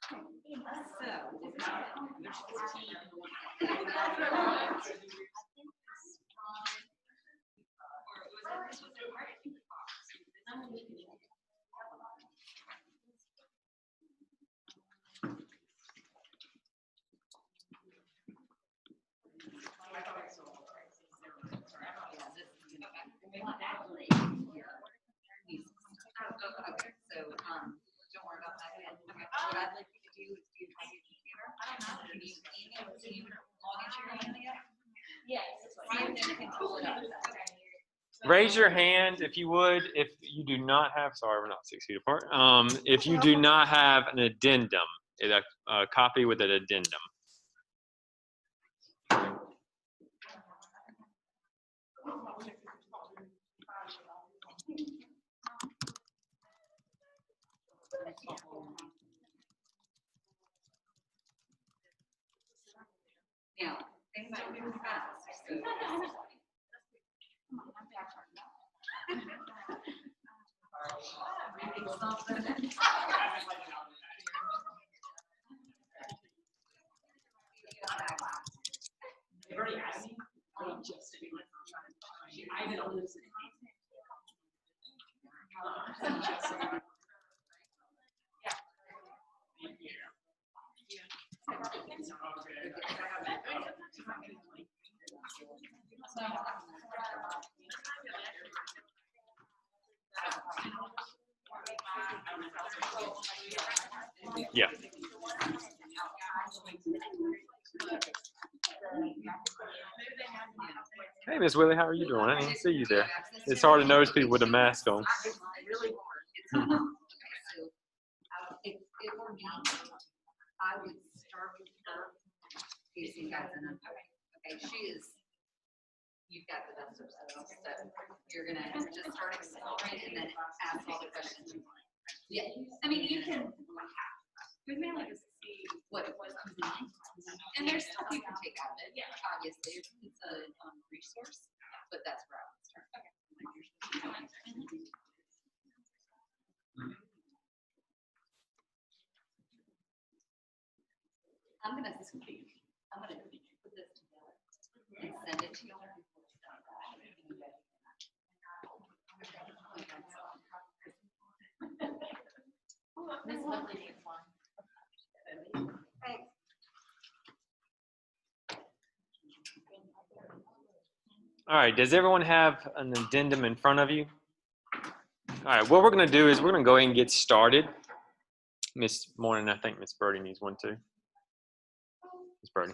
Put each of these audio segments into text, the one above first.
Okay, so don't worry about that. Okay. What I'd like you to do is do it on your computer. Can you email? Can you log into your email yet? Yes. See if you can pull it up. Raise your hand if you would, if you do not have, sorry, we're not 6 feet apart. If you do not have an addendum, a copy with an addendum. Now, things don't move fast. So They've already asked me. Just to be like, I haven't owned this. Yeah. Hey, Miss Willie, how are you doing? I didn't see you there. It's hard to notice people with a mask on. It's really hard. It for me, I would start with her facing guys and then, okay, she is, you've got the best of us, so you're gonna just start exploring and then ask all the questions you want. Yeah, I mean, you can, we mainly just see what comes in, and there's stuff you can take out of it. Yeah, obviously, it's a resource, but that's where I would start. Okay. I'm gonna put this together and send it to you. Miss Lovely needs one. Thanks. All right, does everyone have an addendum in front of you? All right, what we're gonna do is we're gonna go ahead and get started. Miss Morning, I think Miss Birdie needs one too. Miss Birdie.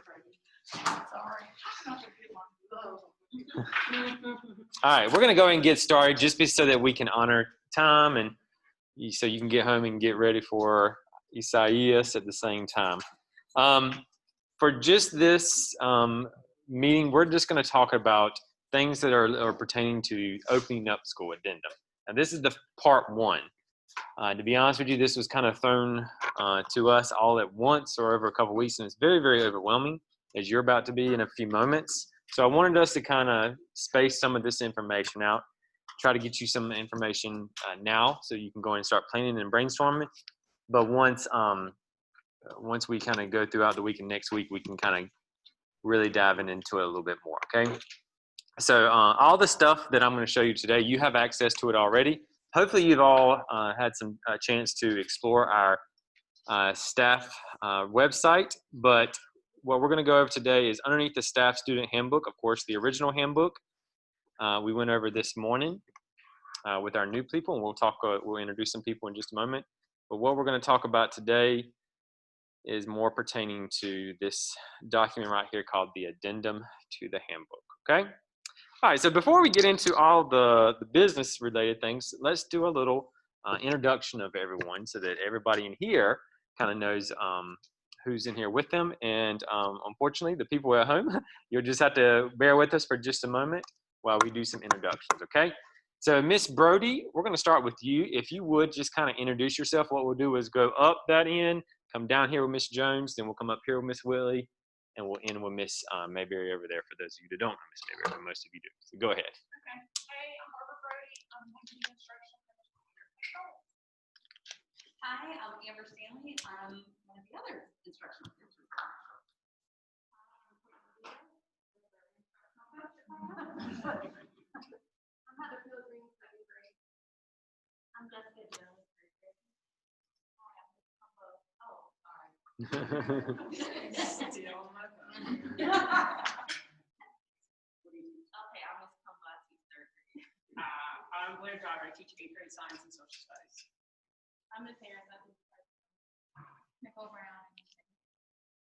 All right, we're gonna go ahead and get started just so that we can honor time and so you can get home and get ready for Isaias at the same time. For just this meeting, we're just gonna talk about things that are pertaining to opening up school addendum. And this is the part one. To be honest with you, this was kind of thrown to us all at once or over a couple weeks, and it's very, very overwhelming, as you're about to be in a few moments. So I wanted us to kind of space some of this information out, try to get you some information now so you can go and start planning and brainstorming. But once we kind of go throughout the week and next week, we can kind of really dive into it a little bit more, okay? So all the stuff that I'm going to show you today, you have access to it already. Hopefully you've all had some chance to explore our staff website, but what we're going to go over today is underneath the staff student handbook, of course, the original handbook. We went over this morning with our new people, and we'll introduce some people in just a moment. But what we're going to talk about today is more pertaining to this document right here called the addendum to the handbook, okay? All right, so before we get into all the business related things, let's do a little introduction of everyone so that everybody in here kind of knows who's in here with them. And unfortunately, the people at home, you'll just have to bear with us for just a moment while we do some introductions, okay? So Miss Brody, we're gonna start with you. If you would just kind of introduce yourself. What we'll do is go up that end, come down here with Miss Jones, then we'll come up here with Miss Willie, and we'll end with Miss Mayberry over there for those of you that don't know Miss Mayberry, but most of you do. So go ahead. Okay. Hey, I'm Barbara Brody. I'm one of the instructional control. Hi, I'm Amber Stanley. I'm one of the Still on my phone. Okay, I must come by to surgery. I'm Blair Driver. I teach eighth grade science and social studies. I'm the parent of Nicole Brown.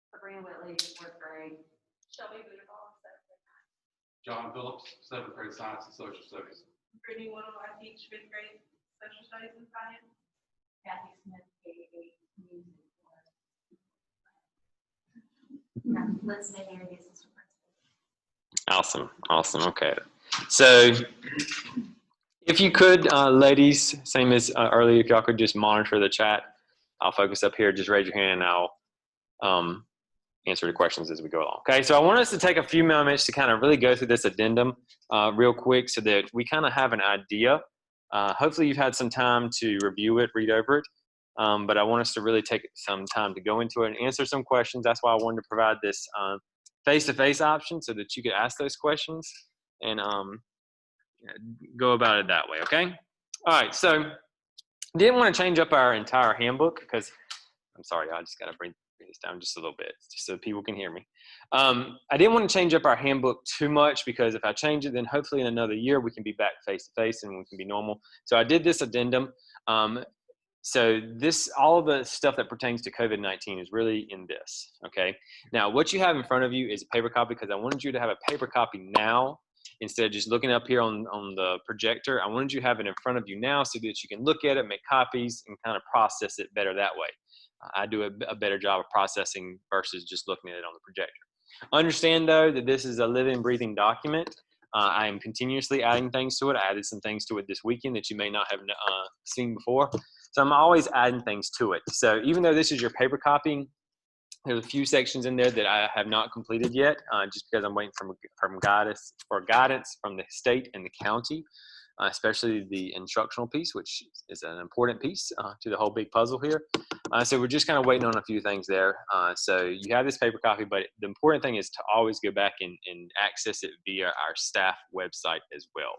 Sabrina Whitley, fourth grade. Shelby Budaball, seventh grade. John Phillips, seventh grade science and social studies. Brittany Woodall, I teach fifth grade social studies and science. Kathy Smith, K-8 music. Liz Nader, the assistant principal. Awesome. Okay. So if you could, ladies, same as earlier, if y'all could just monitor the chat, I'll focus up here. Just raise your hand and I'll answer the questions as we go along. Okay, so I want us to take a few moments to kind of really go through this addendum real quick so that we kind of have an idea. Hopefully you've had some time to review it, read over it, but I want us to really take some time to go into it and answer some questions. That's why I wanted to provide this face-to-face option so that you could ask those questions and go about it that way, okay? All right, so didn't want to change up our entire handbook because, I'm sorry, I just got to bring this down just a little bit just so people can hear me. I didn't want to change up our handbook too much because if I change it, then hopefully in another year we can be back face-to-face and we can be normal. So I did this addendum. So this, all of the stuff that pertains to COVID-19 is really in this, okay? Now, what you have in front of you is a paper copy because I wanted you to have a paper copy now instead of just looking up here on the projector. I wanted you to have it in front of you now so that you can look at it, make copies, and kind of process it better that way. I do a better job of processing versus just looking at it on the projector. Understand, though, that this is a living, breathing document. I am continuously adding things to it. I added some things to it this weekend that you may not have seen before. So I'm always adding things to it. So even though this is your paper copy, there's a few sections in there that I have not completed yet, just because I'm waiting for guidance from the state and the county, especially the instructional piece, which is an important piece to the whole big puzzle here. So we're just kind of waiting on a few things there. So you have this paper copy, but the important thing is to always go back and access it via our staff website as well,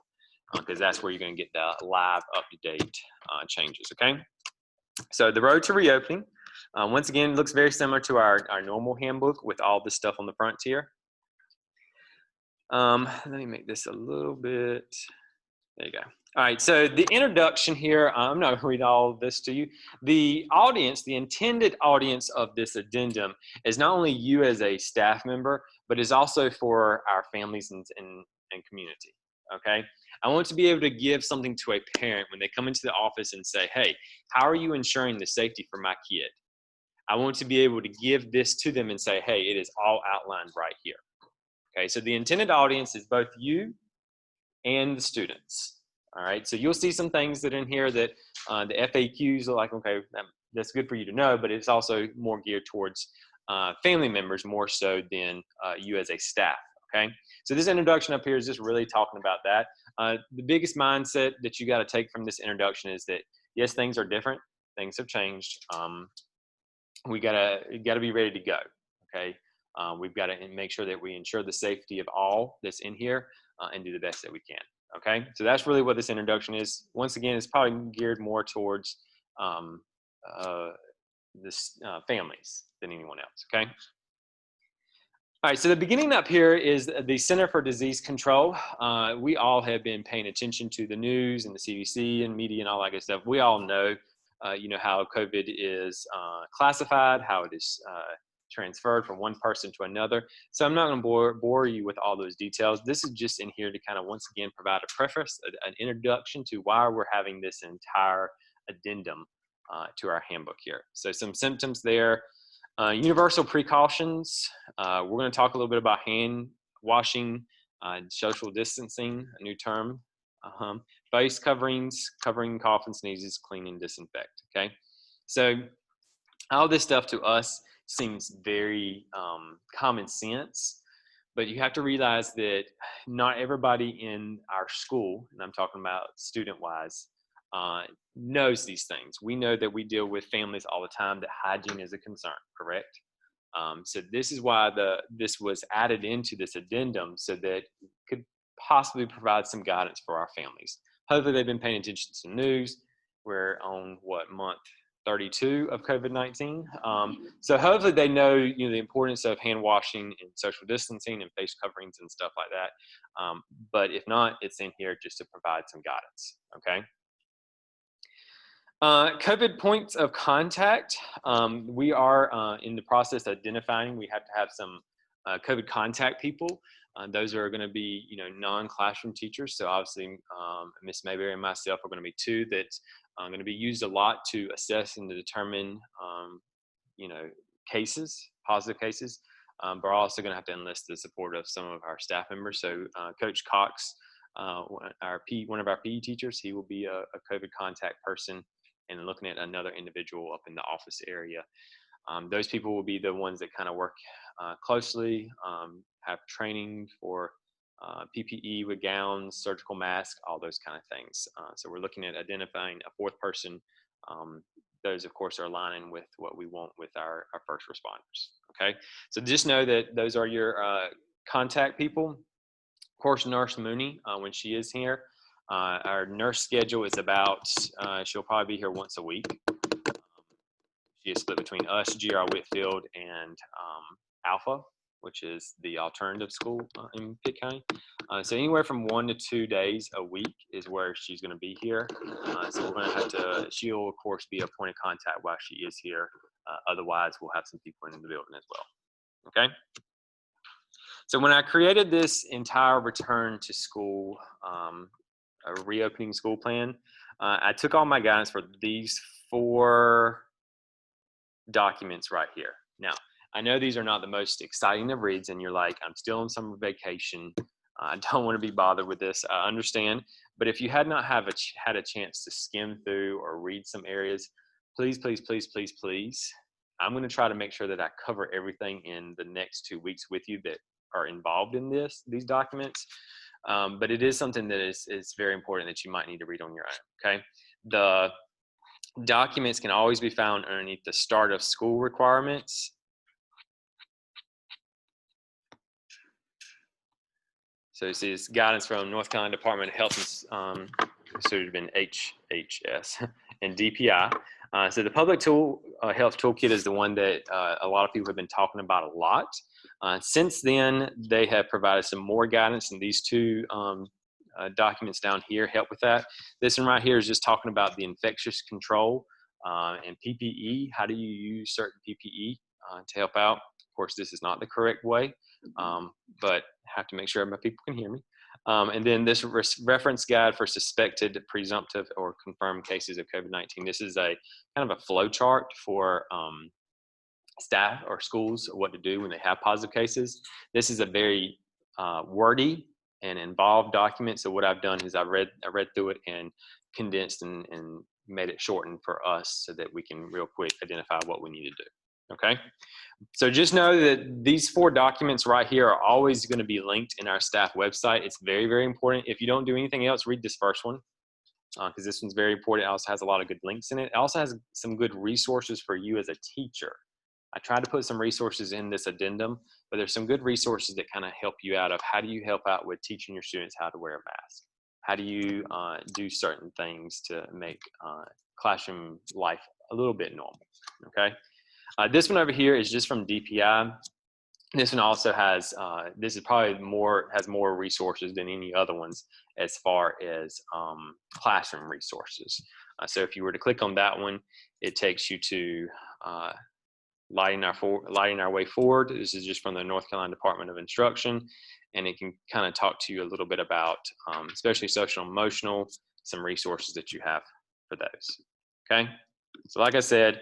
because that's where you're going to get the live, up-to-date changes, okay? So the road to reopening, once again, looks very similar to our normal handbook with all this stuff on the front here. Let me make this a little bit, there you go. All right, so the introduction here, I'm not gonna read all of this to you. The audience, the intended audience of this addendum is not only you as a staff member, but is also for our families and community, okay? I want to be able to give something to a parent when they come into the office and say, hey, how are you ensuring the safety for my kid? I want to be able to give this to them and say, hey, it is all outlined right here. Okay, so the intended audience is both you and the students. All right, so you'll see some things that are in here that the FAQs are like, okay, that's good for you to know, but it's also more geared towards family members more so than you as a staff, okay? So this introduction up here is just really talking about that. The biggest mindset that you gotta take from this introduction is that, yes, things are different, things have changed. We gotta be ready to go, okay? We've got to make sure that we ensure the safety of all that's in here and do the best that we can, okay? So that's really what this introduction is. Once again, it's probably geared more towards families than anyone else, okay? All right, so the beginning up here is the Center for Disease Control. We all have been paying attention to the news and the CDC and media and all that good stuff. We all know, you know, how COVID is classified, how it is transferred from one person to another. So I'm not going to bore you with all those details. This is just in here to kind of once again provide a preface, an introduction to why we're having this entire addendum to our handbook here. So some symptoms there. Universal precautions. We're going to talk a little bit about hand washing, social distancing, a new term. Face coverings, covering cough and sneezes, clean and disinfect, okay? So all this stuff to us seems very common sense, but you have to realize that not everybody in our school, and I'm talking about student-wise, knows these things. We know that we deal with families all the time that hygiene is a concern, correct? So this is why this was added into this addendum so that it could possibly provide some guidance for our families. Hopefully they've been paying attention to the news. We're on what month? 32 of COVID-19. So hopefully they know, the importance of hand washing and social distancing and face coverings and stuff like that. But if not, it's in here just to provide some guidance, okay? COVID points of contact. We are in the process of identifying. We have to have some COVID contact people. Those are going to be, non-classroom teachers. So obviously, Ms. Mayberry and myself are going to be two that are going to be used a lot to assess and to determine, cases, positive cases. But we're also going to have to enlist the support of some of our staff members. So Coach Cox, one of our PE teachers, he will be a COVID contact person, and looking at another individual up in the office area. Those people will be the ones that kind of work closely, have training for PPE with gowns, surgical masks, all those kind of things. So we're looking at identifying a fourth person. Those, of course, are aligning with what we want with our first responders. Okay, so just know that those are your contact people. Of course, Nurse Mooney, when she is here, our nurse schedule is about, she'll probably be here once a week. She is split between us, GR Whitfield, and Alpha, which is the alternative school in Pitt County. So anywhere from 1 to 2 days a week is where she's going to be here. So we're going to have to, she'll of course be a point of contact while she is here. Otherwise, we'll have some people in the building as well. Okay. So when I created this entire return to school, a reopening school plan, I took all my guidance for these 4 documents right here. Now, I know these are not the most exciting of reads, and you're like, I'm still on summer vacation. I don't want to be bothered with this. I understand. But if you had not had a chance to skim through or read some areas, please, please, please, please, please, I'm going to try to make sure that I cover everything in the next 2 weeks with you that are involved in these documents. But it is something that is very important that you might need to read on your own, okay? The documents can always be found underneath the start of school requirements. So you see this guidance from North Carolina Department of Health and so it would have been HHS and DPI. So the public health toolkit is the one that a lot of people have been talking about a lot. Since then, they have provided some more guidance, and these 2 documents down here help with that. This one right here is just talking about the infectious control and PPE. How do you use certain PPE to help out? Of course, this is not the correct way, but have to make sure my people can hear me. And then this reference guide for suspected, presumptive, or confirmed cases of COVID-19. This is a kind of a flow chart for staff or schools, what to do when they have positive cases. This is a very wordy and involved document. So what I've done is I read through it and condensed and made it shortened for us so that we can real quick identify what we need to do. Okay. So just know that these 4 documents right here are always going to be linked in our staff website. It's very, very important. If you don't do anything else, read this first one because this one's very important. It also has a lot of good links in it. It also has some good resources for you as a teacher. I tried to put some resources in this addendum, but there's some good resources that kind of help you out of how do you help out with teaching your students how to wear a mask? How do you do certain things to make classroom life a little bit normal, okay? This one over here is just from DPI. This one also has, this is probably has more resources than any other ones as far as classroom resources. So if you were to click on that one, it takes you to Lighting Our Way Forward. This is just from the North Carolina Department of Instruction, and it can kind of talk to you a little bit about, especially social and emotional, some resources that you have for those, okay? So like I said,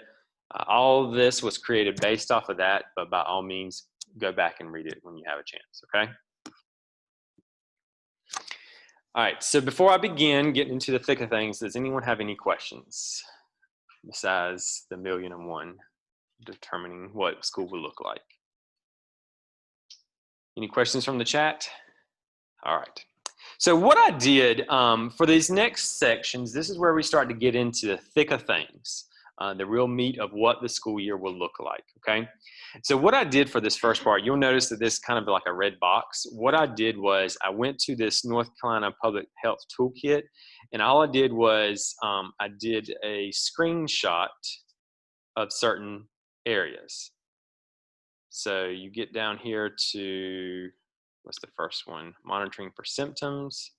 all of this was created based off of that, but by all means, go back and read it when you have a chance, okay? All right, so before I begin getting into the thick of things, does anyone have any questions besides the 1,000,001 determining what school will look like? Any questions from the chat? All right. So what I did for these next sections, this is where we start to get into the thick of things. The real meat of what the school year will look like, okay? So what I did for this first part, you'll notice that this is kind of like a red box. What I did was I went to this North Carolina Public Health Toolkit, and all I did was I did a screenshot of certain areas. So you get down here to, what's the first one? Monitoring for symptoms.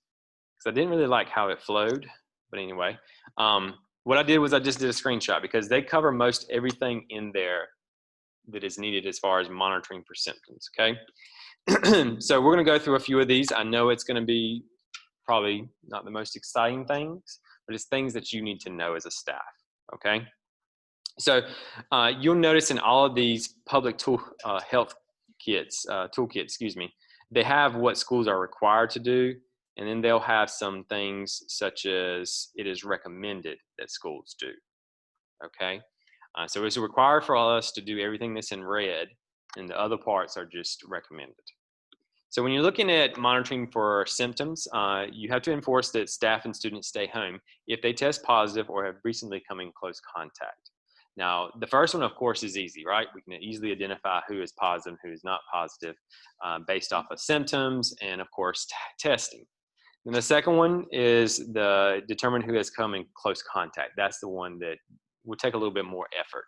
Because I didn't really like how it flowed, but anyway. What I did was I just did a screenshot because they cover most everything in there that is needed as far as monitoring for symptoms, okay? So we're gonna go through a few of these. I know it's gonna be probably not the most exciting things, but it's things that you need to know as a staff, okay? So you'll notice in all of these public health kits, toolkits, excuse me, they have what schools are required to do, and then they'll have some things such as it is recommended that schools do, okay? So it's required for us to do everything that's in red, and the other parts are just recommended. So when you're looking at monitoring for symptoms, you have to enforce that staff and students stay home if they test positive or have recently come in close contact. Now, the first one, of course, is easy, right? We can easily identify who is positive, who is not positive, based off of symptoms and, of course, testing. And the second one is the determine who has come in close contact. That's the one that will take a little bit more effort.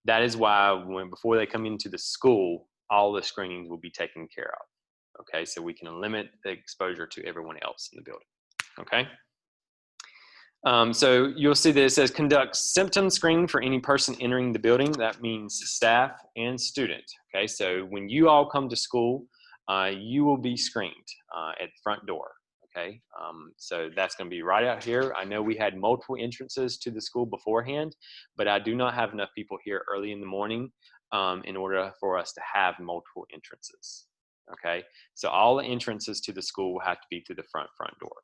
That is why before they come into the school, all the screenings will be taken care of. Okay, so we can limit the exposure to everyone else in the building. Okay. So you'll see that it says conduct symptom screening for any person entering the building. That means staff and student. Okay, so when you all come to school, you will be screened at the front door. Okay, so that's going to be right out here. I know we had multiple entrances to the school beforehand, but I do not have enough people here early in the morning in order for us to have multiple entrances. Okay, so all the entrances to the school will have to be through the front door.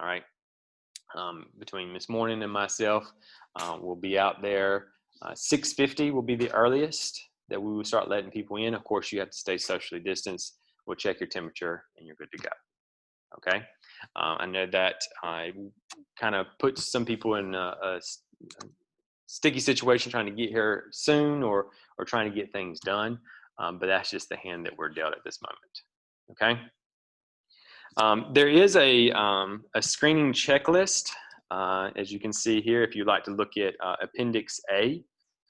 All right. Between Miss Morning and myself, we'll be out there. 6:50 will be the earliest that we will start letting people in. Of course, you have to stay socially distanced. We'll check your temperature and you're good to go. Okay. I know that I kind of put some people in a sticky situation trying to get here soon or trying to get things done, but that's just the hand that we're dealt at this moment. Okay. There is a screening checklist, as you can see here, if you'd like to look at Appendix A,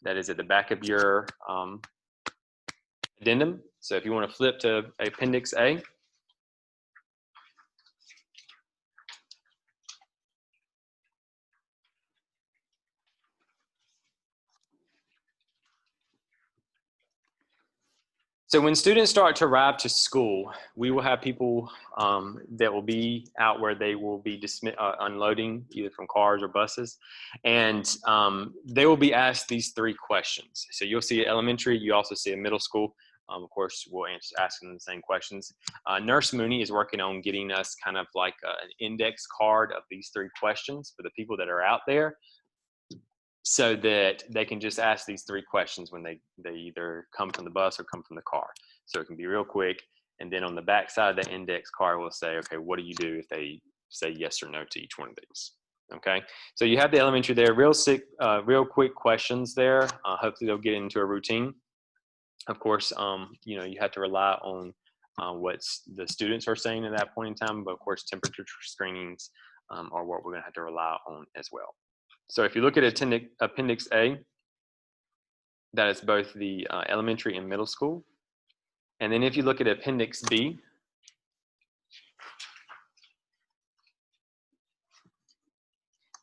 that is at the back of your addendum. So if you want to flip to Appendix A. So when students start to arrive to school, we will have people that will be out where they will be unloading either from cars or buses. And they will be asked these 3 questions. So you'll see elementary, you also see a middle school. Of course, we'll ask them the same questions. Nurse Mooney is working on getting us kind of like an index card of these 3 questions for the people that are out there, so that they can just ask these 3 questions when they either come from the bus or come from the car. So it can be real quick. And then on the back side of the index card, we'll say, okay, what do you do if they say yes or no to each one of these? Okay, so you have the elementary there, real quick questions there. Hopefully they'll get into a routine. Of course, you know, you have to rely on what the students are saying at that point in time, but of course temperature screenings are what we're gonna have to rely on as well. So if you look at Appendix A, that is both the elementary and middle school. And then if you look at Appendix B,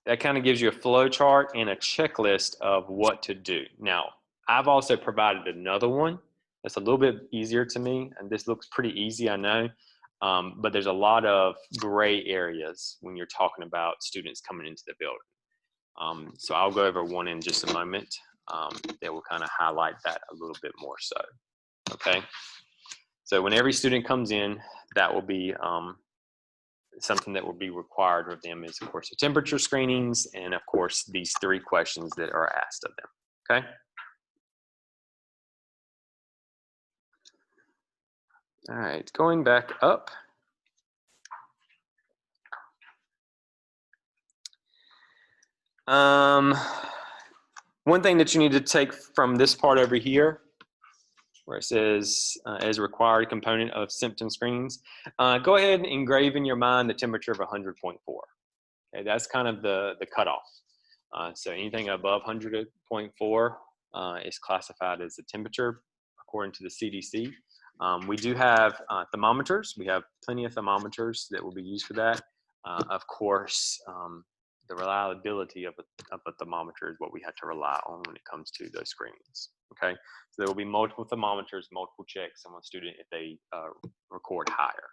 that kind of gives you a flow chart and a checklist of what to do. Now, I've also provided another one that's a little bit easier to me, and this looks pretty easy, I know, but there's a lot of gray areas when you're talking about students coming into the building. So I'll go over one in just a moment that will kind of highlight that a little bit more so, okay? So when every student comes in, that will be something that will be required of them is, of course, the temperature screenings and, of course, these 3 questions that are asked of them, okay? All right, going back up. One thing that you need to take from this part over here, where it says as a required component of symptom screenings, go ahead and engrave in your mind the temperature of 100.4. Okay, that's kind of the cutoff. So anything above 100.4 is classified as a temperature according to the CDC. We do have thermometers. We have plenty of thermometers that will be used for that. Of course, the reliability of a thermometer is what we have to rely on when it comes to those screenings. Okay, so there will be multiple thermometers, multiple checks on one student if they record higher.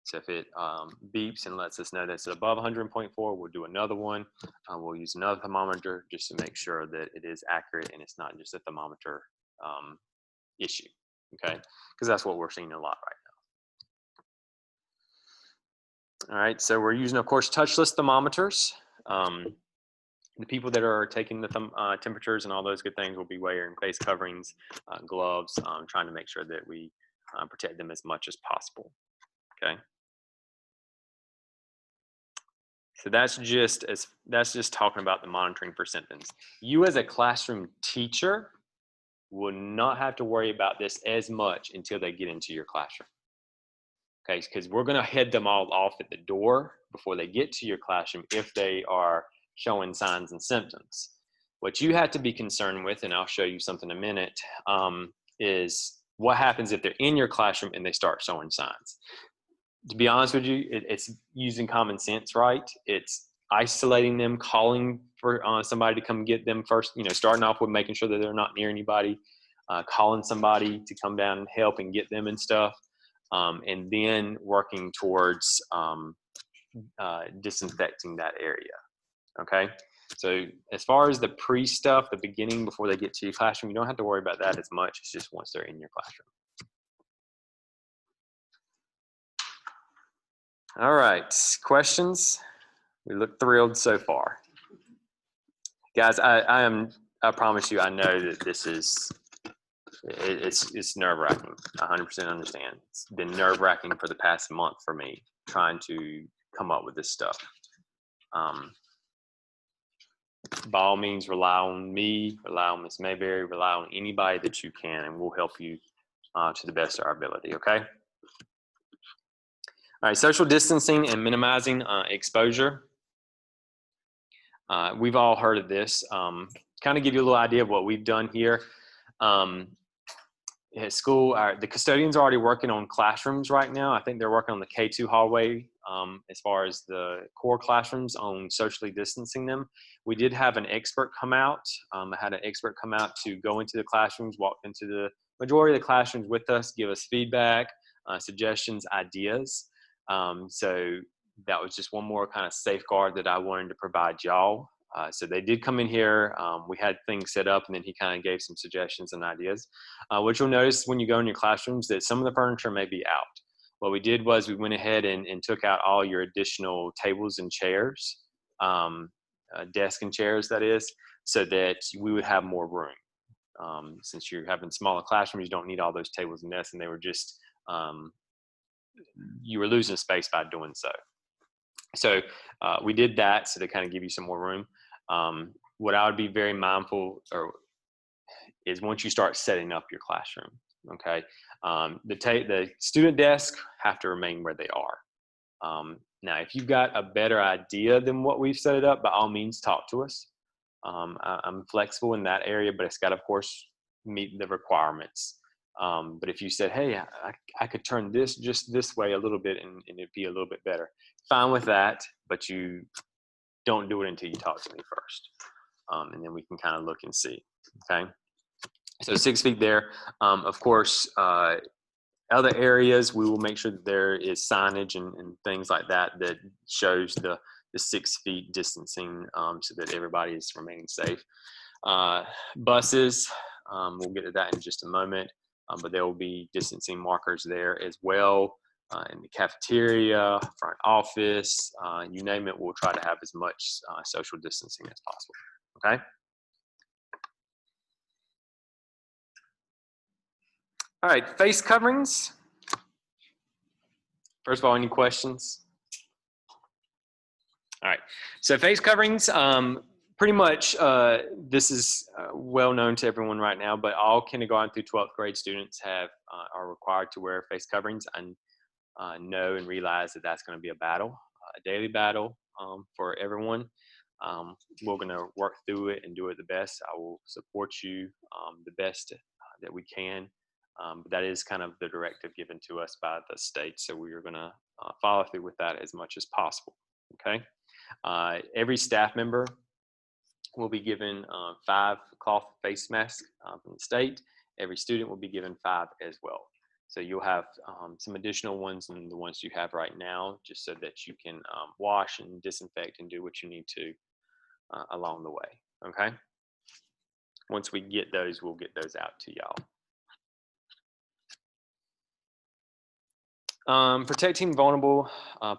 So if it beeps and lets us know that it's above 100.4, we'll do another one. We'll use another thermometer just to make sure that it is accurate and it's not just a thermometer issue. Okay, because that's what we're seeing a lot right now. All right, so we're using, of course, touchless thermometers. The people that are taking the temperatures and all those good things will be wearing face coverings, gloves, trying to make sure that we protect them as much as possible. Okay. So that's just talking about the monitoring for symptoms. You as a classroom teacher will not have to worry about this as much until they get into your classroom. Okay, because we're going to head them all off at the door before they get to your classroom if they are showing signs and symptoms. What you have to be concerned with, and I'll show you something in a minute, is what happens if they're in your classroom and they start showing signs. To be honest with you, it's using common sense, right? It's isolating them, calling for somebody to come get them first, starting off with making sure that they're not near anybody, calling somebody to come down and help and get them and stuff, and then working towards disinfecting that area. Okay, so as far as the pre-stuff, the beginning before they get to your classroom, you don't have to worry about that as much. It's just once they're in your classroom. All right, questions? We look thrilled so far. Guys, I promise you, I know that this is, it's nerve-wracking. 100% understand. It's been nerve-wracking for the past month for me, trying to come up with this stuff. By all means, rely on me, rely on Ms. Mayberry, rely on anybody that you can, and we'll help you to the best of our ability, okay? All right, social distancing and minimizing exposure. We've all heard of this. Kind of give you a little idea of what we've done here. At school, the custodians are already working on classrooms right now. I think they're working on the K2 hallway as far as the core classrooms on socially distancing them. We did have an expert come out. I had an expert come out to go into the classrooms, walk into the majority of the classrooms with us, give us feedback, suggestions, ideas. So that was just one more kind of safeguard that I wanted to provide y'all. So they did come in here. We had things set up, and then he kind of gave some suggestions and ideas. What you'll notice when you go in your classrooms that some of the furniture may be out. What we did was we went ahead and took out all your additional tables and chairs, desk and chairs, that is, so that we would have more room. Since you're having smaller classrooms, you don't need all those tables and desks, and they were just, you were losing space by doing so. So we did that so to kind of give you some more room. What I would be very mindful is once you start setting up your classroom, okay, the student desks have to remain where they are. Now, if you've got a better idea than what we've set it up, by all means, talk to us. I'm flexible in that area, but it's got to, of course, meet the requirements. But if you said, hey, I could turn this just this way a little bit and it'd be a little bit better, fine with that, but you don't do it until you talk to me first. And then we can kind of look and see, okay? So 6 feet there. Of course, other areas, we will make sure that there is signage and things like that that shows the 6 feet distancing so that everybody is remaining safe. Buses, we'll get to that in just a moment, but there will be distancing markers there as well. In the cafeteria, front office, you name it, we'll try to have as much social distancing as possible, okay? All right, face coverings. First of all, any questions? All right, so face coverings, pretty much this is well known to everyone right now, but all kindergarten through 12th grade students are required to wear face coverings and know and realize that that's going to be a battle, a daily battle for everyone. We're going to work through it and do it the best. I will support you the best that we can. But that is kind of the directive given to us by the state. So we are going to follow through with that as much as possible. Okay. Every staff member will be given 5 cloth face masks from the state. Every student will be given 5 as well. So you'll have some additional ones than the ones you have right now, just so that you can wash and disinfect and do what you need to along the way. Okay. Once we get those, we'll get those out to y'all. Protecting vulnerable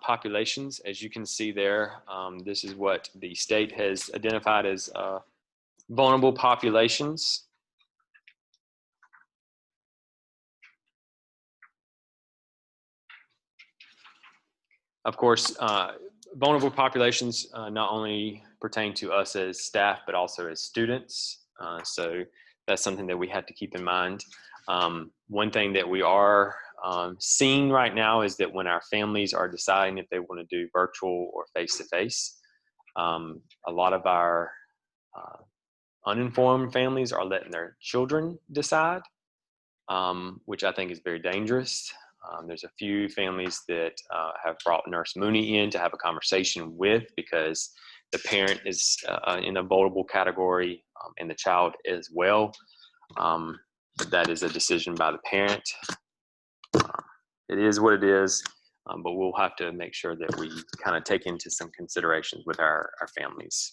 populations, as you can see there, this is what the state has identified as vulnerable populations. Of course, vulnerable populations not only pertain to us as staff, but also as students. So that's something that we have to keep in mind. One thing that we are seeing right now is that when our families are deciding if they want to do virtual or face-to-face, a lot of our uninformed families are letting their children decide, which I think is very dangerous. There's a few families that have brought Nurse Mooney in to have a conversation with, because the parent is in a vulnerable category and the child as well. But that is a decision by the parent. It is what it is, but we'll have to make sure that we kind of take into some considerations with our families.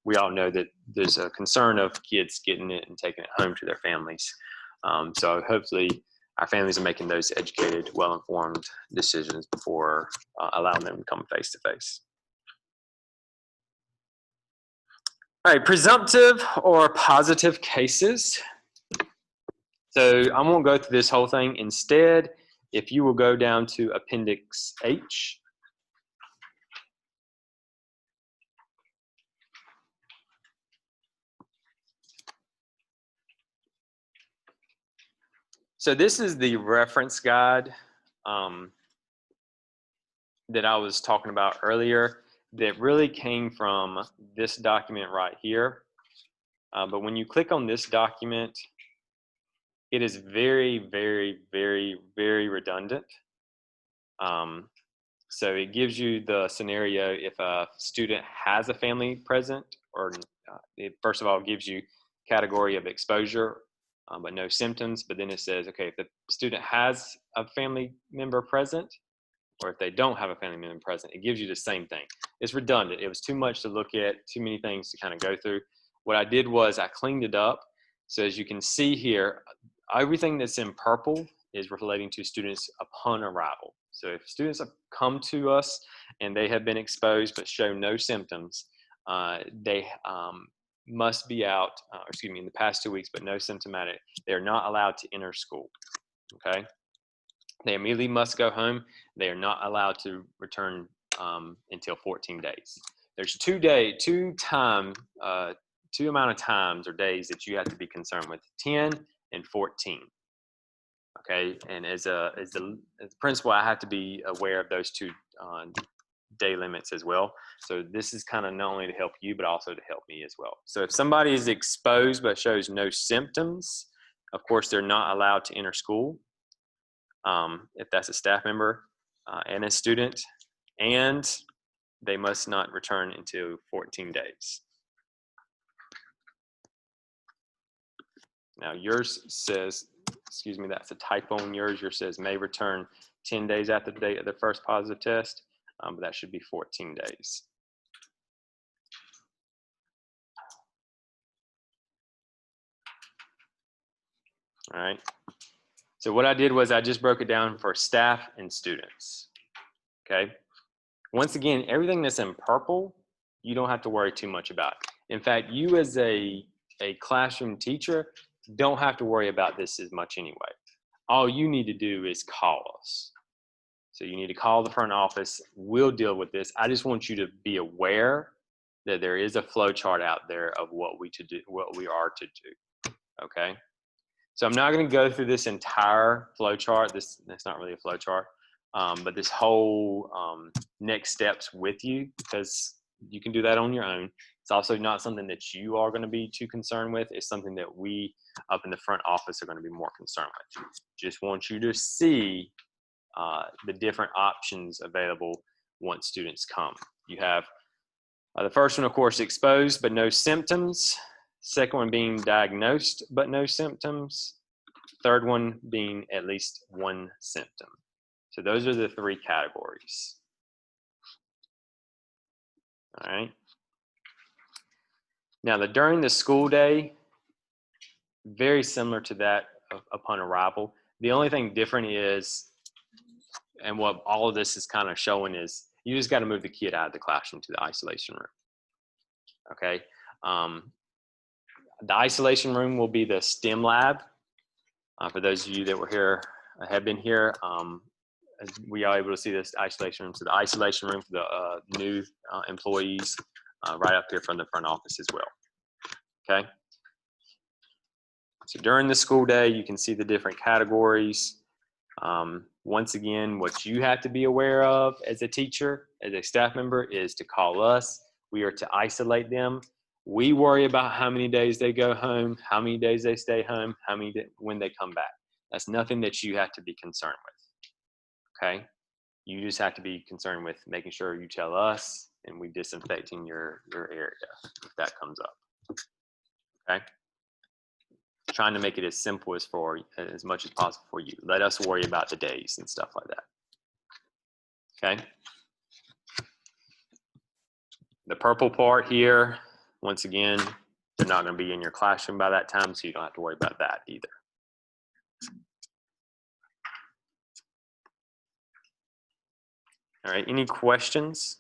We all know that there's a concern of kids getting it and taking it home to their families. So hopefully our families are making those educated, well-informed decisions before allowing them to come face to face. All right, presumptive or positive cases. So I won't go through this whole thing. Instead, if you will go down to Appendix H. So this is the reference guide that I was talking about earlier that really came from this document right here. But when you click on this document, it is very, very, very, very redundant. So it gives you the scenario if a student has a family present, or it first of all gives you category of exposure, but no symptoms. But then it says, okay, if the student has a family member present, or if they don't have a family member present, it gives you the same thing. It's redundant. It was too much to look at, too many things to kind of go through. What I did was I cleaned it up. So as you can see here, everything that's in purple is relating to students upon arrival. So if students have come to us and they have been exposed but show no symptoms, they must be out, in the past 2 weeks, but no symptomatic. They're not allowed to enter school, okay? They immediately must go home. They are not allowed to return until 14 days. There's two amount of times or days that you have to be concerned with, 10 and 14. Okay, and as the principal, I have to be aware of those 2 day limits as well. So this is kind of not only to help you, but also to help me as well. So if somebody is exposed but shows no symptoms, of course, they're not allowed to enter school. If that's a staff member and a student, and they must not return until 14 days. Now yours says, excuse me, that's a typo on yours. Yours says may return 10 days after the date of the first positive test, but that should be 14 days. All right. So what I did was I just broke it down for staff and students. Okay. Once again, everything that's in purple, you don't have to worry too much about. In fact, you as a classroom teacher don't have to worry about this as much anyway. All you need to do is call us. So you need to call the front office. We'll deal with this. I just want you to be aware that there is a flow chart out there of what we are to do. Okay. So I'm not going to go through this entire flow chart. That's not really a flow chart, but this whole next steps with you, because you can do that on your own. It's also not something that you are going to be too concerned with. It's something that we up in the front office are going to be more concerned with. Just want you to see the different options available once students come. You have the first one, of course, exposed but no symptoms. Second one being diagnosed but no symptoms. Third one being at least one symptom. So those are the three categories. All right. Now, during the school day, very similar to that upon arrival. The only thing different is, and what all of this is kind of showing is, you just got to move the kid out of the classroom to the isolation room. Okay. The isolation room will be the STEM lab. For those of you that were here, have been here, we are able to see this isolation room. So the isolation room for the new employees, right up here from the front office as well. Okay. So during the school day, you can see the different categories. Once again, what you have to be aware of as a teacher, as a staff member, is to call us. We are to isolate them. We worry about how many days they go home, how many days they stay home, when they come back. That's nothing that you have to be concerned with. Okay? You just have to be concerned with making sure you tell us and we disinfecting your area if that comes up. Okay? Trying to make it as simple as much as possible for you. Let us worry about the days and stuff like that. Okay? The purple part here, once again, they're not going to be in your classroom by that time, so you don't have to worry about that either. All right, any questions?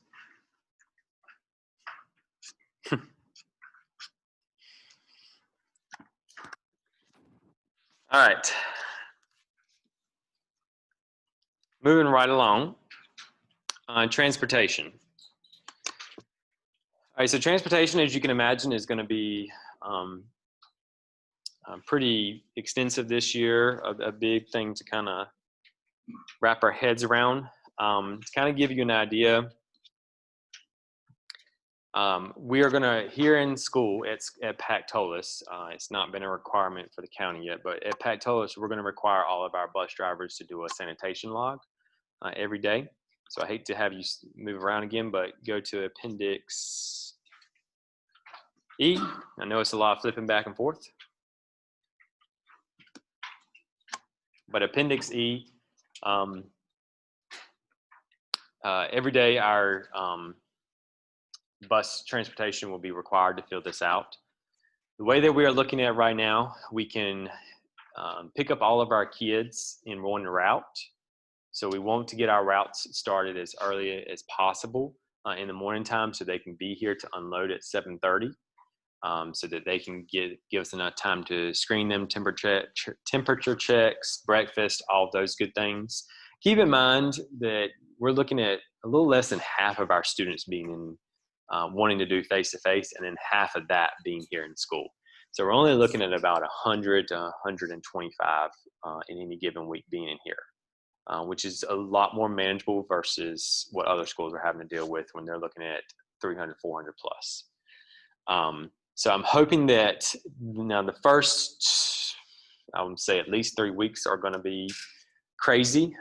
All right. Moving right along. Transportation. All right, so transportation, as you can imagine, is going to be pretty extensive this year, a big thing to kind of wrap our heads around. To kind of give you an idea, we are going to, here in school at Pactolus, it's not been a requirement for the county yet, but at Pactolus, we're going to require all of our bus drivers to do a sanitation log every day. So I hate to have you move around again, but go to Appendix E. I know it's a lot of flipping back and forth. But Appendix E, every day our bus transportation will be required to fill this out. The way that we are looking at right now, we can pick up all of our kids in one route. So we want to get our routes started as early as possible in the morning time so they can be here to unload at 7:30. So that they can give us enough time to screen them, temperature checks, breakfast, all of those good things. Keep in mind that we're looking at a little less than half of our students being in, wanting to do face-to-face, and then half of that being here in school. So we're only looking at about 100 to 125 in any given week being in here, which is a lot more manageable versus what other schools are having to deal with when they're looking at 300, 400 plus. So I'm hoping that now the first, I would say at least 3 weeks are going to be crazy.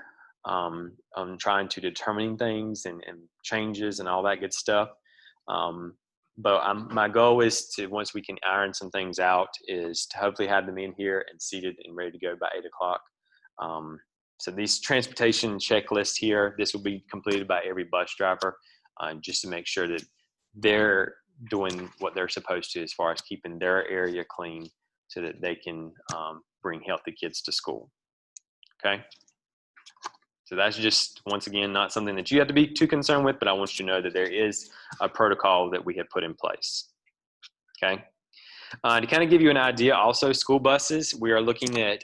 I'm trying to determine things and changes and all that good stuff. But my goal is to, once we can iron some things out, is to hopefully have them in here and seated and ready to go by 8 o'clock. So these transportation checklists here, this will be completed by every bus driver, just to make sure that they're doing what they're supposed to as far as keeping their area clean so that they can bring healthy kids to school. Okay? So that's just, once again, not something that you have to be too concerned with, but I want you to know that there is a protocol that we have put in place. Okay? To kind of give you an idea, also school buses, we are looking at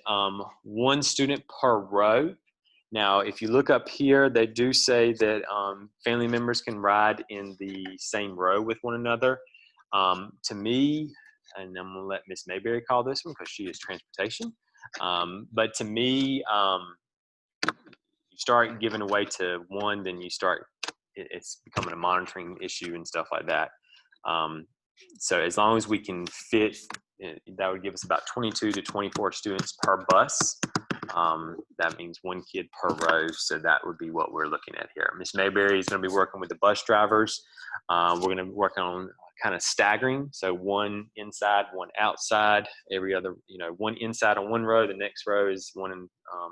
1 student per row. Now, if you look up here, they do say that family members can ride in the same row with one another. To me, and I'm gonna let Miss Mayberry call this one because she is transportation. But to me, you start giving away to one, then you start it's becoming a monitoring issue and stuff like that. So as long as we can fit, that would give us about 22 to 24 students per bus. That means one kid per row, so that would be what we're looking at here. Ms. Mayberry is going to be working with the bus drivers. We're going to be working on kind of staggering, so one inside, one outside, every other, one inside on one row, the next row is one in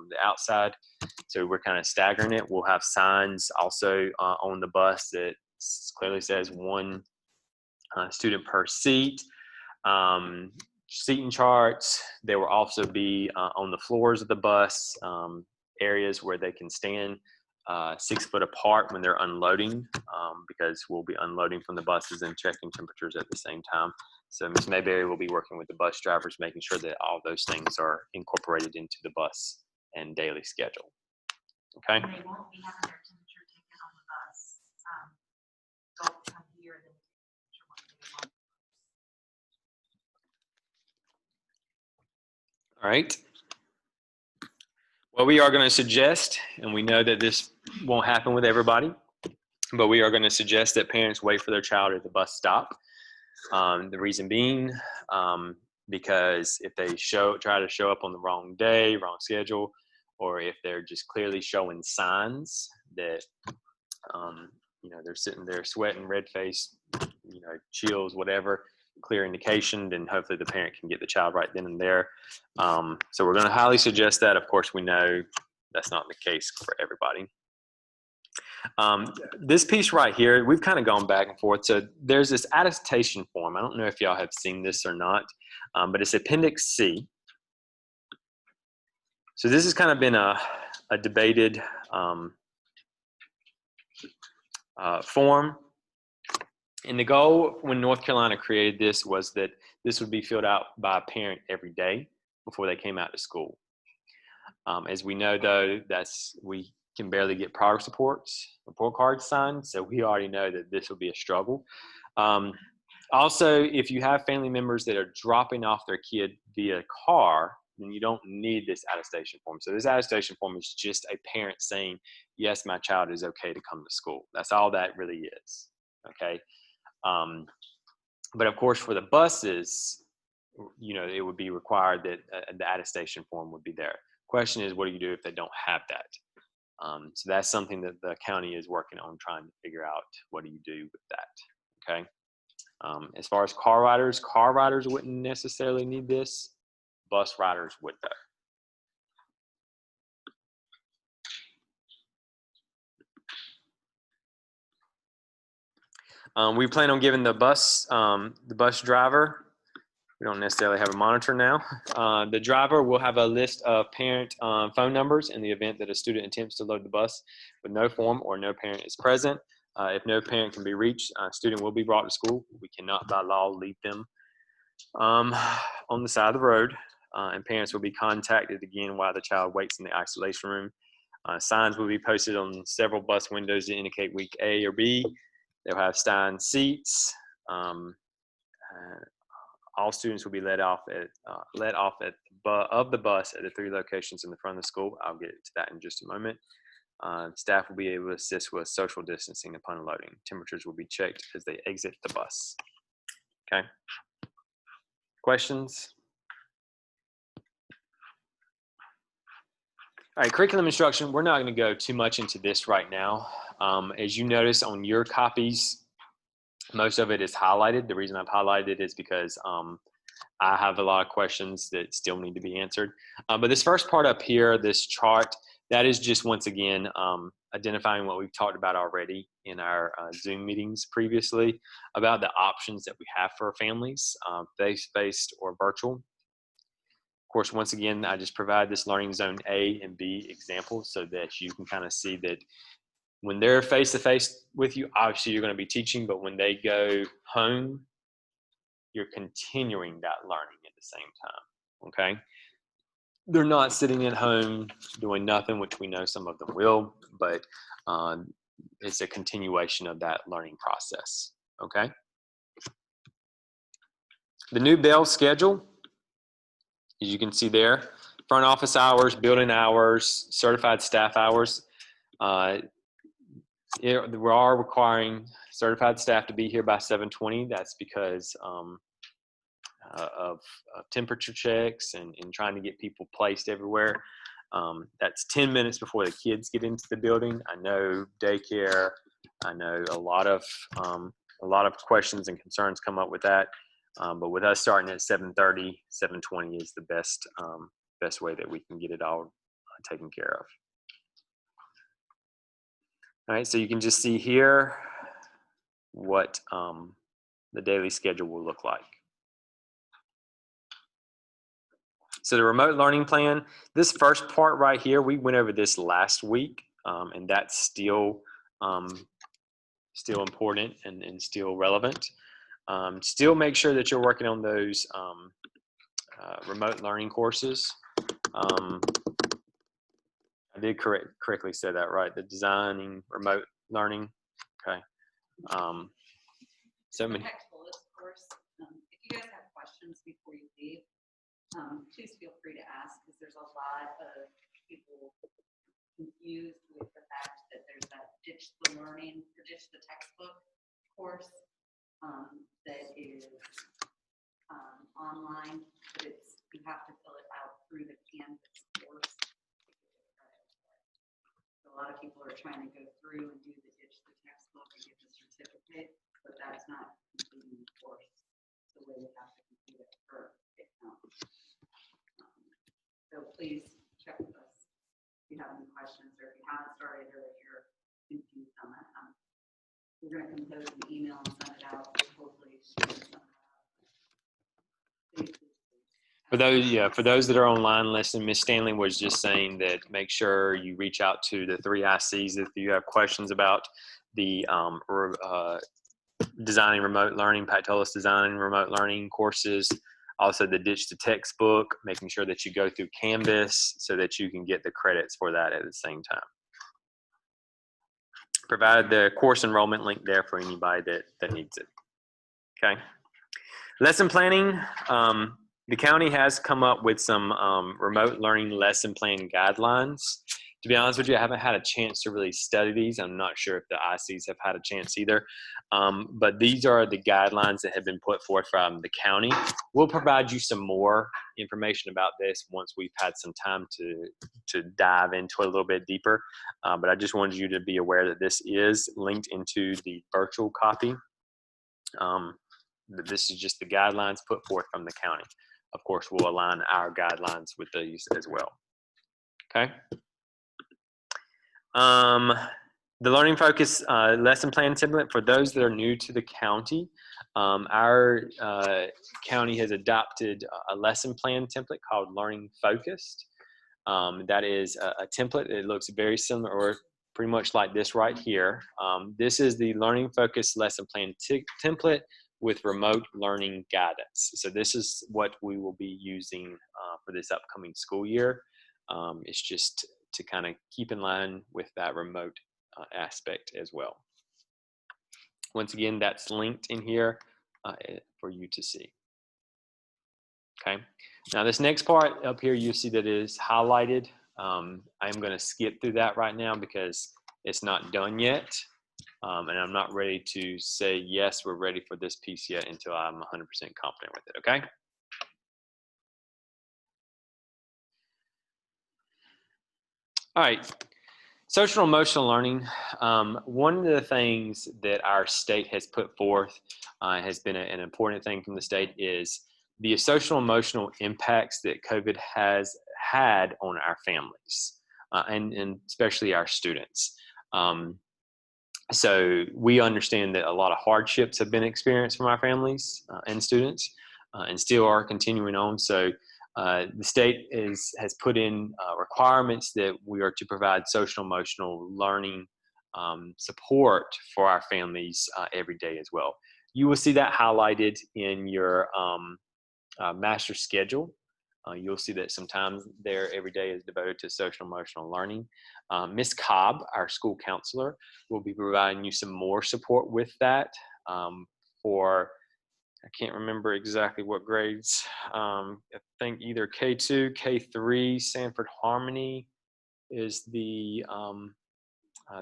the outside. So we're kind of staggering it. We'll have signs also on the bus that clearly says one student per seat. Seating charts. There will also be on the floors of the bus areas where they can stand 6 foot apart when they're unloading, because we'll be unloading from the buses and checking temperatures at the same time. So Ms. Mayberry will be working with the bus drivers, making sure that all those things are incorporated into the bus and daily schedule. Okay. And they won't be having their temperature taken on the bus. They'll come here and then take the temperature once they get on. All right. What we are going to suggest, and we know that this won't happen with everybody, but we are going to suggest that parents wait for their child at the bus stop. The reason being, because if they try to show up on the wrong day, wrong schedule, or if they're just clearly showing signs that, they're sitting there sweating, red face, chills, whatever, clear indication, then hopefully the parent can get the child right then and there. So we're going to highly suggest that. Of course, we know that's not the case for everybody. This piece right here, we've kind of gone back and forth. So there's this attestation form. I don't know if y'all have seen this or not, but it's Appendix C. So this has kind of been a debated form. And the goal when North Carolina created this was that this would be filled out by a parent every day before they came out to school. As we know, though, we can barely get progress report cards signed, so we already know that this will be a struggle. Also, if you have family members that are dropping off their kid via car, then you don't need this attestation form. So this attestation form is just a parent saying, yes, my child is okay to come to school. That's all that really is, okay? But of course, for the buses, it would be required that the attestation form would be there. Question is, what do you do if they don't have that? So that's something that the county is working on, trying to figure out what do you do with that, okay? As far as car riders wouldn't necessarily need this. Bus riders would though. We plan on giving the bus driver, we don't necessarily have a monitor now. The driver will have a list of parent phone numbers in the event that a student attempts to load the bus with no form or no parent is present. If no parent can be reached, a student will be brought to school. We cannot by law leave them on the side of the road, and parents will be contacted again while the child waits in the isolation room. Signs will be posted on several bus windows to indicate week A or B. They'll have assigned seats. All students will be let off of the bus at the 3 locations in the front of the school. I'll get to that in just a moment. Staff will be able to assist with social distancing upon unloading. Temperatures will be checked as they exit the bus. Okay. Questions? All right, curriculum instruction. We're not going to go too much into this right now. As you notice on your copies, most of it is highlighted. The reason I've highlighted it is because I have a lot of questions that still need to be answered. But this first part up here, this chart, that is just once again identifying what we've talked about already in our Zoom meetings previously about the options that we have for families, face-based or virtual. Of course, once again, I just provide this Learning Zone A and B example so that you can kind of see that when they're face-to-face with you, obviously you're going to be teaching, but when they go home, you're continuing that learning at the same time, okay? They're not sitting at home doing nothing, which we know some of them will, but it's a continuation of that learning process, okay? The new Bell schedule, as you can see there, front office hours, building hours, certified staff hours. We are requiring certified staff to be here by 7:20. That's because of temperature checks and trying to get people placed everywhere. That's 10 minutes before the kids get into the building. I know daycare. I know a lot of questions and concerns come up with that. But with us starting at 7:30, 7:20 is the best way that we can get it all taken care of. All right, so you can just see here what the daily schedule will look like. So the remote learning plan, this first part right here, we went over this last week, and that's still important and still relevant. Still make sure that you're working on those remote learning courses. I did correctly say that, right? The designing remote learning. Okay. So many. Textbooks, of course. If you guys have questions before you leave, please feel free to ask, because there's a lot of people confused with the fact that there's that ditch the learning or ditch the textbook course that is online, but you have to fill it out through the Canvas course. A lot of people are trying to go through and do the ditch the textbook and get the certificate, but that's not completing the course the way you have to complete it for it counts. So please check with us if you have any questions, or if you haven't started, or if you're confused on that. We're going to compose an email and send it out. Hopefully, For those that are online listening, Ms. Stanley was just saying that make sure you reach out to the 3 ICs if you have questions about the designing remote learning, Pactolus designing remote learning courses, also the ditch the textbook, making sure that you go through Canvas so that you can get the credits for that at the same time. Provided the course enrollment link there for anybody that needs it. Okay. Lesson planning. The county has come up with some remote learning lesson plan guidelines. To be honest with you, I haven't had a chance to really study these. I'm not sure if the ICs have had a chance either. But these are the guidelines that have been put forth from the county. We'll provide you some more information about this once we've had some time to dive into it a little bit deeper. But I just wanted you to be aware that this is linked into the virtual copy. This is just the guidelines put forth from the county. Of course, we'll align our guidelines with these as well. Okay. The Learning Focus lesson plan template, for those that are new to the county, our county has adopted a lesson plan template called Learning Focused. That is a template. It looks very similar, or pretty much like this right here. This is the Learning Focused lesson plan template with remote learning guidance. So this is what we will be using for this upcoming school year. It's just to kind of keep in line with that remote aspect as well. Once again, that's linked in here for you to see. Okay. Now this next part up here, you see that it is highlighted. I'm going to skip through that right now because it's not done yet. And I'm not ready to say, yes, we're ready for this piece yet until I'm 100% confident with it, okay? All right, social emotional learning. One of the things that our state has put forth has been an important thing from the state is the social emotional impacts that COVID has had on our families and especially our students. So we understand that a lot of hardships have been experienced from our families and students and still are continuing on. So the state has put in requirements that we are to provide social emotional learning support for our families every day as well. You will see that highlighted in your master schedule. You'll see that sometimes there every day is devoted to social emotional learning. Ms. Cobb, our school counselor, will be providing you some more support with that for, I can't remember exactly what grades. I think either K2, K3, Sanford Harmony is the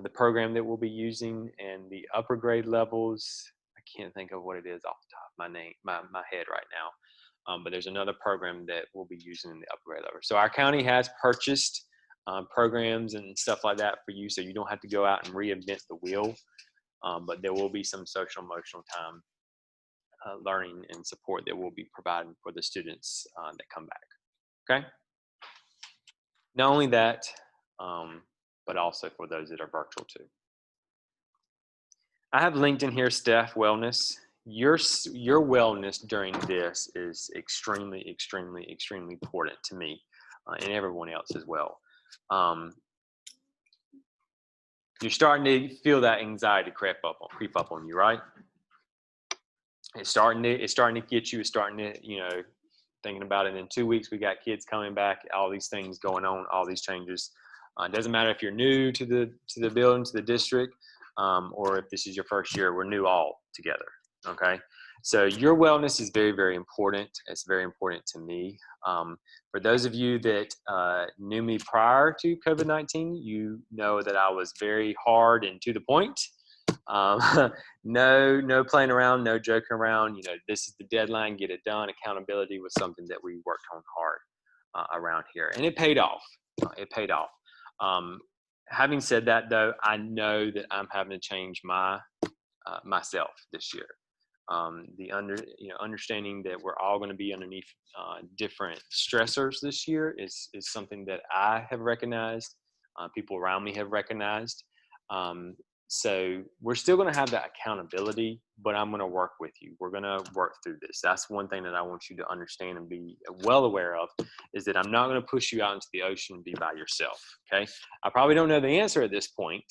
the program that we'll be using, and the upper grade levels, I can't think of what it is off the top of my head right now. But there's another program that we'll be using in the upper grade level. So our county has purchased programs and stuff like that for you, so you don't have to go out and reinvent the wheel. But there will be some social emotional time learning and support that we'll be providing for the students that come back. Okay. Not only that, but also for those that are virtual too. I have linked in here staff wellness. Your wellness during this is extremely, extremely, extremely important to me and everyone else as well. You're starting to feel that anxiety creep up on you, right? It's starting to get you. It's starting to, thinking about it. In 2 weeks, we got kids coming back. All these things going on. All these changes. It doesn't matter if you're new to the building, to the district, or if this is your first year. We're new all together. Okay. So your wellness is very, very important. It's very important to me. For those of you that knew me prior to COVID-19, you know that I was very hard and to the point. No playing around, no joking around. This is the deadline, get it done. Accountability was something that we worked on hard around here, and it paid off. It paid off. Having said that, though, I know that I'm having to change myself this year. Understanding that we're all going to be underneath different stressors this year is something that I have recognized. People around me have recognized. So we're still going to have that accountability, but I'm going to work with you. We're going to work through this. That's one thing that I want you to understand and be well aware of, is that I'm not going to push you out into the ocean and be by yourself. Okay. I probably don't know the answer at this point,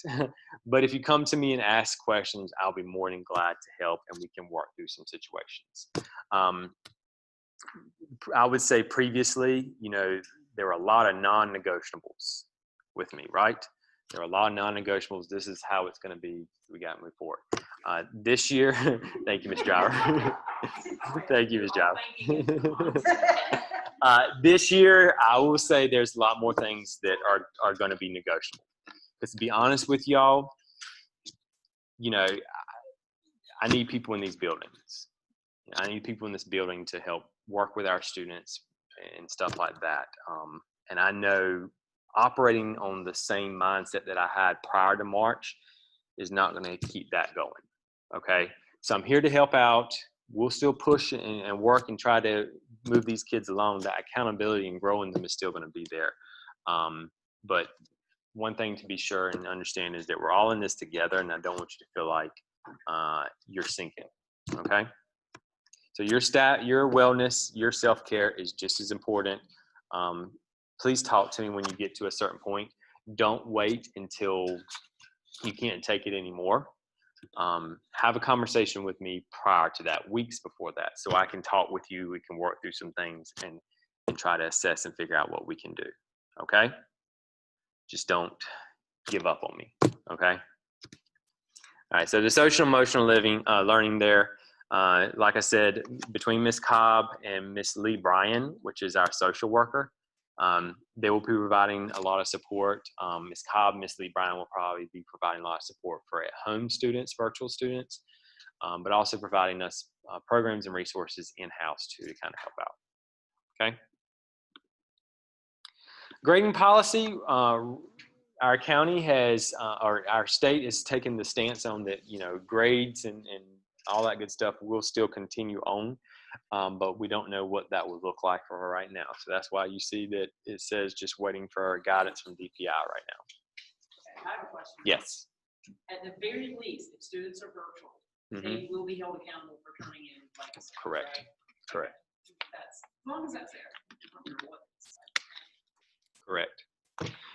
but if you come to me and ask questions, I'll be more than glad to help, and we can work through some situations. I would say previously, there were a lot of non-negotiables with me, right? There are a lot of non-negotiables. This is how it's going to be. We got to move forward. This year, thank you, Ms. Driver. Thank you, Ms. Driver. This year, I will say there's a lot more things that are going to be negotiable. Because to be honest with y'all, I need people in these buildings. I need people in this building to help work with our students and stuff like that. And I know operating on the same mindset that I had prior to March is not going to keep that going. Okay. So I'm here to help out. We'll still push and work and try to move these kids along. That accountability and growing them is still going to be there. But one thing to be sure and understand is that we're all in this together, and I don't want you to feel like you're sinking. Okay. So your wellness, your self-care is just as important. Please talk to me when you get to a certain point. Don't wait until you can't take it anymore. Have a conversation with me prior to that, weeks before that, so I can talk with you. We can work through some things and try to assess and figure out what we can do. Okay? Just don't give up on me. Okay? All right, so the social emotional learning there, like I said, between Ms. Cobb and Ms. Lee Bryan, which is our social worker, they will be providing a lot of support. Ms. Cobb, Ms. Lee Bryan will probably be providing a lot of support for at-home students, virtual students, but also providing us programs and resources in-house too to kind of help out. Okay. Grading policy. Our county has, or our state has taken the stance on that, grades and all that good stuff will still continue on. But we don't know what that would look like for her right now. So that's why you see that it says just waiting for guidance from DPI right now. Okay, I have a question. Yes. At the very least, if students are virtual, they will be held accountable for turning in blanks. Correct. Right? Correct. That's, as long as that's there. I don't know what it's like. Correct.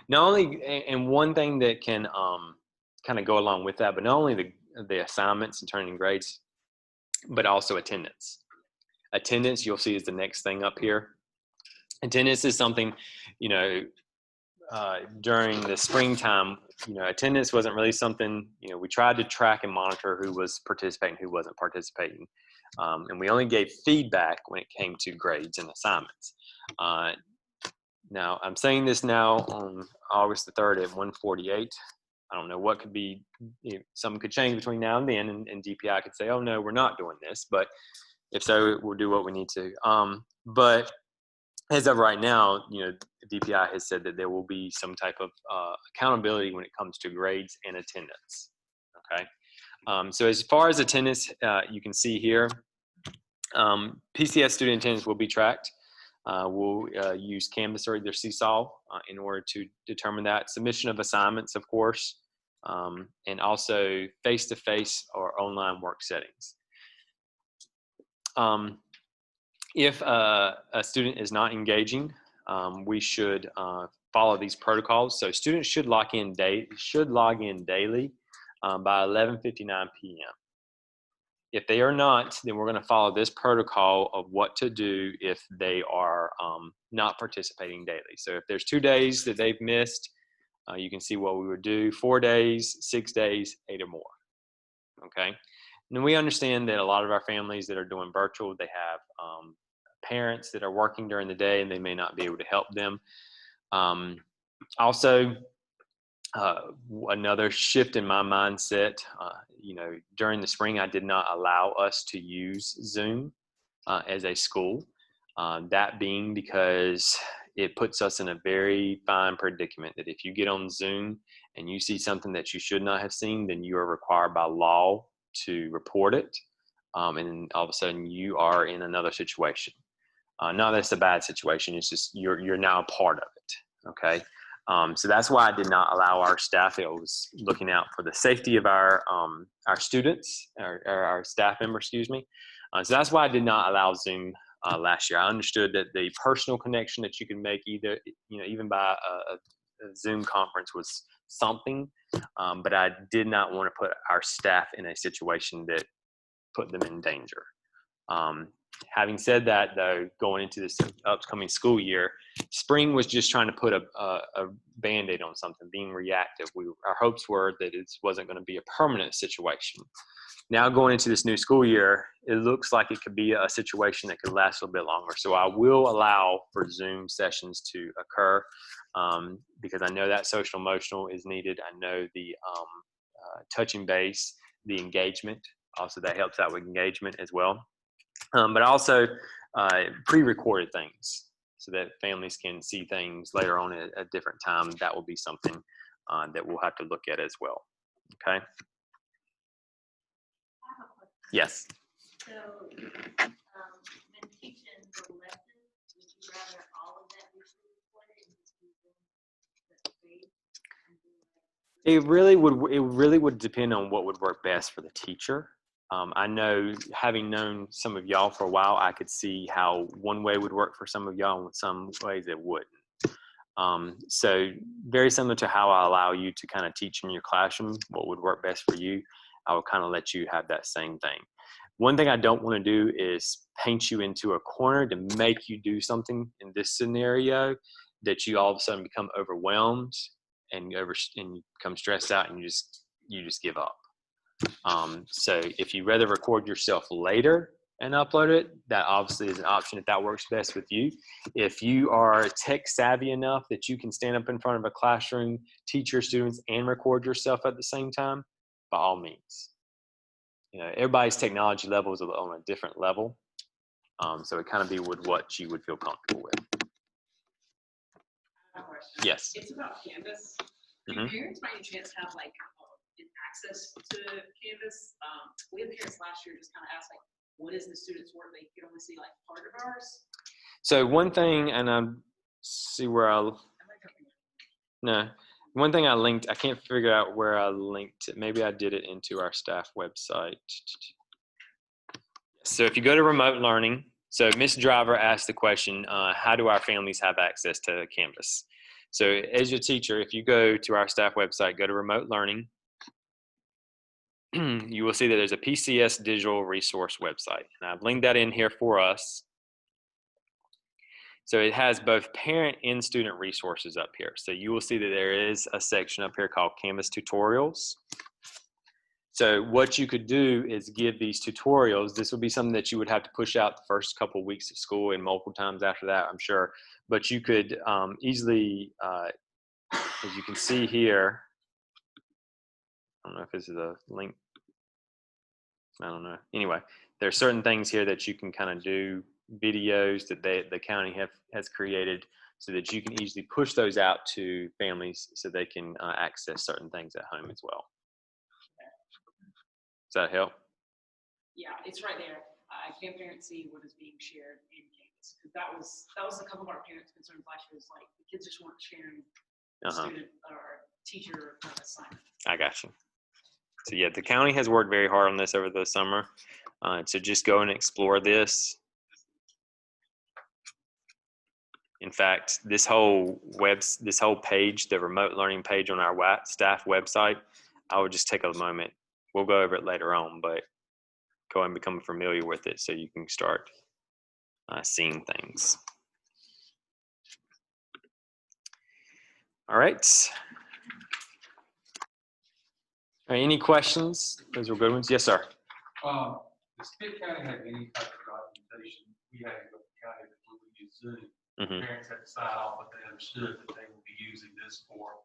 Not only, and one thing that can kind of go along with that, but not only the assignments and turning grades, but also attendance. Attendance, you'll see, is the next thing up here. Attendance is something, during the springtime, attendance wasn't really something, we tried to track and monitor who was participating, who wasn't participating. And we only gave feedback when it came to grades and assignments. Now, I'm saying this now on August the 3rd at 1:48. I don't know what could be, something could change between now and then, and DPI could say, oh no, we're not doing this. But if so, we'll do what we need to. But as of right now, DPI has said that there will be some type of accountability when it comes to grades and attendance. Okay. So as far as attendance, you can see here, PCS student attendance will be tracked. We'll use Canvas or either Seesaw in order to determine that. Submission of assignments, of course, and also face-to-face or online work settings. If a student is not engaging, we should follow these protocols. So students should log in daily by 11:59 p.m. If they are not, then we're going to follow this protocol of what to do if they are not participating daily. So if there's 2 days that they've missed, you can see what we would do: 4 days, 6 days, 8 or more. Okay. And we understand that a lot of our families that are doing virtual, they have parents that are working during the day and they may not be able to help them. Also, another shift in my mindset, during the spring, I did not allow us to use Zoom as a school. That being because it puts us in a very fine predicament that if you get on Zoom and you see something that you should not have seen, then you are required by law to report it. And all of a sudden you are in another situation. Not that it's a bad situation, it's just you're now a part of it, okay? So that's why I did not allow our staff. It was looking out for the safety of our students, or our staff members, excuse me. So that's why I did not allow Zoom last year. I understood that the personal connection that you can make even by a Zoom conference was something, but I did not want to put our staff in a situation that put them in danger. Having said that, though, going into this upcoming school year, spring was just trying to put a Band-Aid on something, being reactive. Our hopes were that it wasn't going to be a permanent situation. Now going into this new school year, it looks like it could be a situation that could last a little bit longer. So I will allow for Zoom sessions to occur because I know that social emotional is needed. I know the touching base, the engagement, also that helps out with engagement as well. But also pre-recorded things so that families can see things later on at a different time. That will be something that we'll have to look at as well. Okay. Yes. So, when teaching the lessons, would you rather all of that be recorded and just do the grade? It really would depend on what would work best for the teacher. I know, having known some of y'all for a while, I could see how one way would work for some of y'all and some ways it wouldn't. So very similar to how I allow you to kind of teach in your classroom, what would work best for you, I will kind of let you have that same thing. One thing I don't want to do is paint you into a corner to make you do something in this scenario that you all of a sudden become overwhelmed and become stressed out and you just give up. So if you rather record yourself later and upload it, that obviously is an option if that works best with you. If you are tech savvy enough that you can stand up in front of a classroom, teach your students, and record yourself at the same time, by all means. Everybody's technology level is on a different level. So it kind of be with what you would feel comfortable with. I have a question. Yes. It's about Canvas. Do Mhm. parents by any chance have access to Canvas? We had parents last year just kind of asked what is the student's work? They could only see part of ours. So one thing, and I see where one thing I linked, I can't figure out where I linked it. Maybe I did it into our staff website. So if you go to remote learning, so Ms. Driver asked the question, how do our families have access to Canvas? So as your teacher, if you go to our staff website, go to remote learning, you will see that there's a PCS digital resource website. And I've linked that in here for us. So it has both parent and student resources up here. So you will see that there is a section up here called Canvas tutorials. So what you could do is give these tutorials. This would be something that you would have to push out the first couple of weeks of school and multiple times after that, I'm sure. But you could easily, as you can see here, I don't know if this is a link. I don't know. Anyway, there are certain things here that you can kind of do, videos that the county has created so that you can easily push those out to families so they can access certain things at home as well. Does that help? Yeah, it's right there. Can parents see what is being shared in Canvas? Because that was a couple of our parents' concerns last year. Was like the kids just weren't sharing student or teacher assignment. I got you. So yeah, the county has worked very hard on this over the summer. So just go and explore this. In fact, this whole page, the remote learning page on our staff website, I would just take a moment. We'll go over it later on, but go and become familiar with it so you can start seeing things. All right. All right, any questions? Those were good ones. Yes, sir. Does Pitt County have any type of documentation? We had to go to the county that we would use Zoom. Parents had to sign off, but they understood that they would be using this for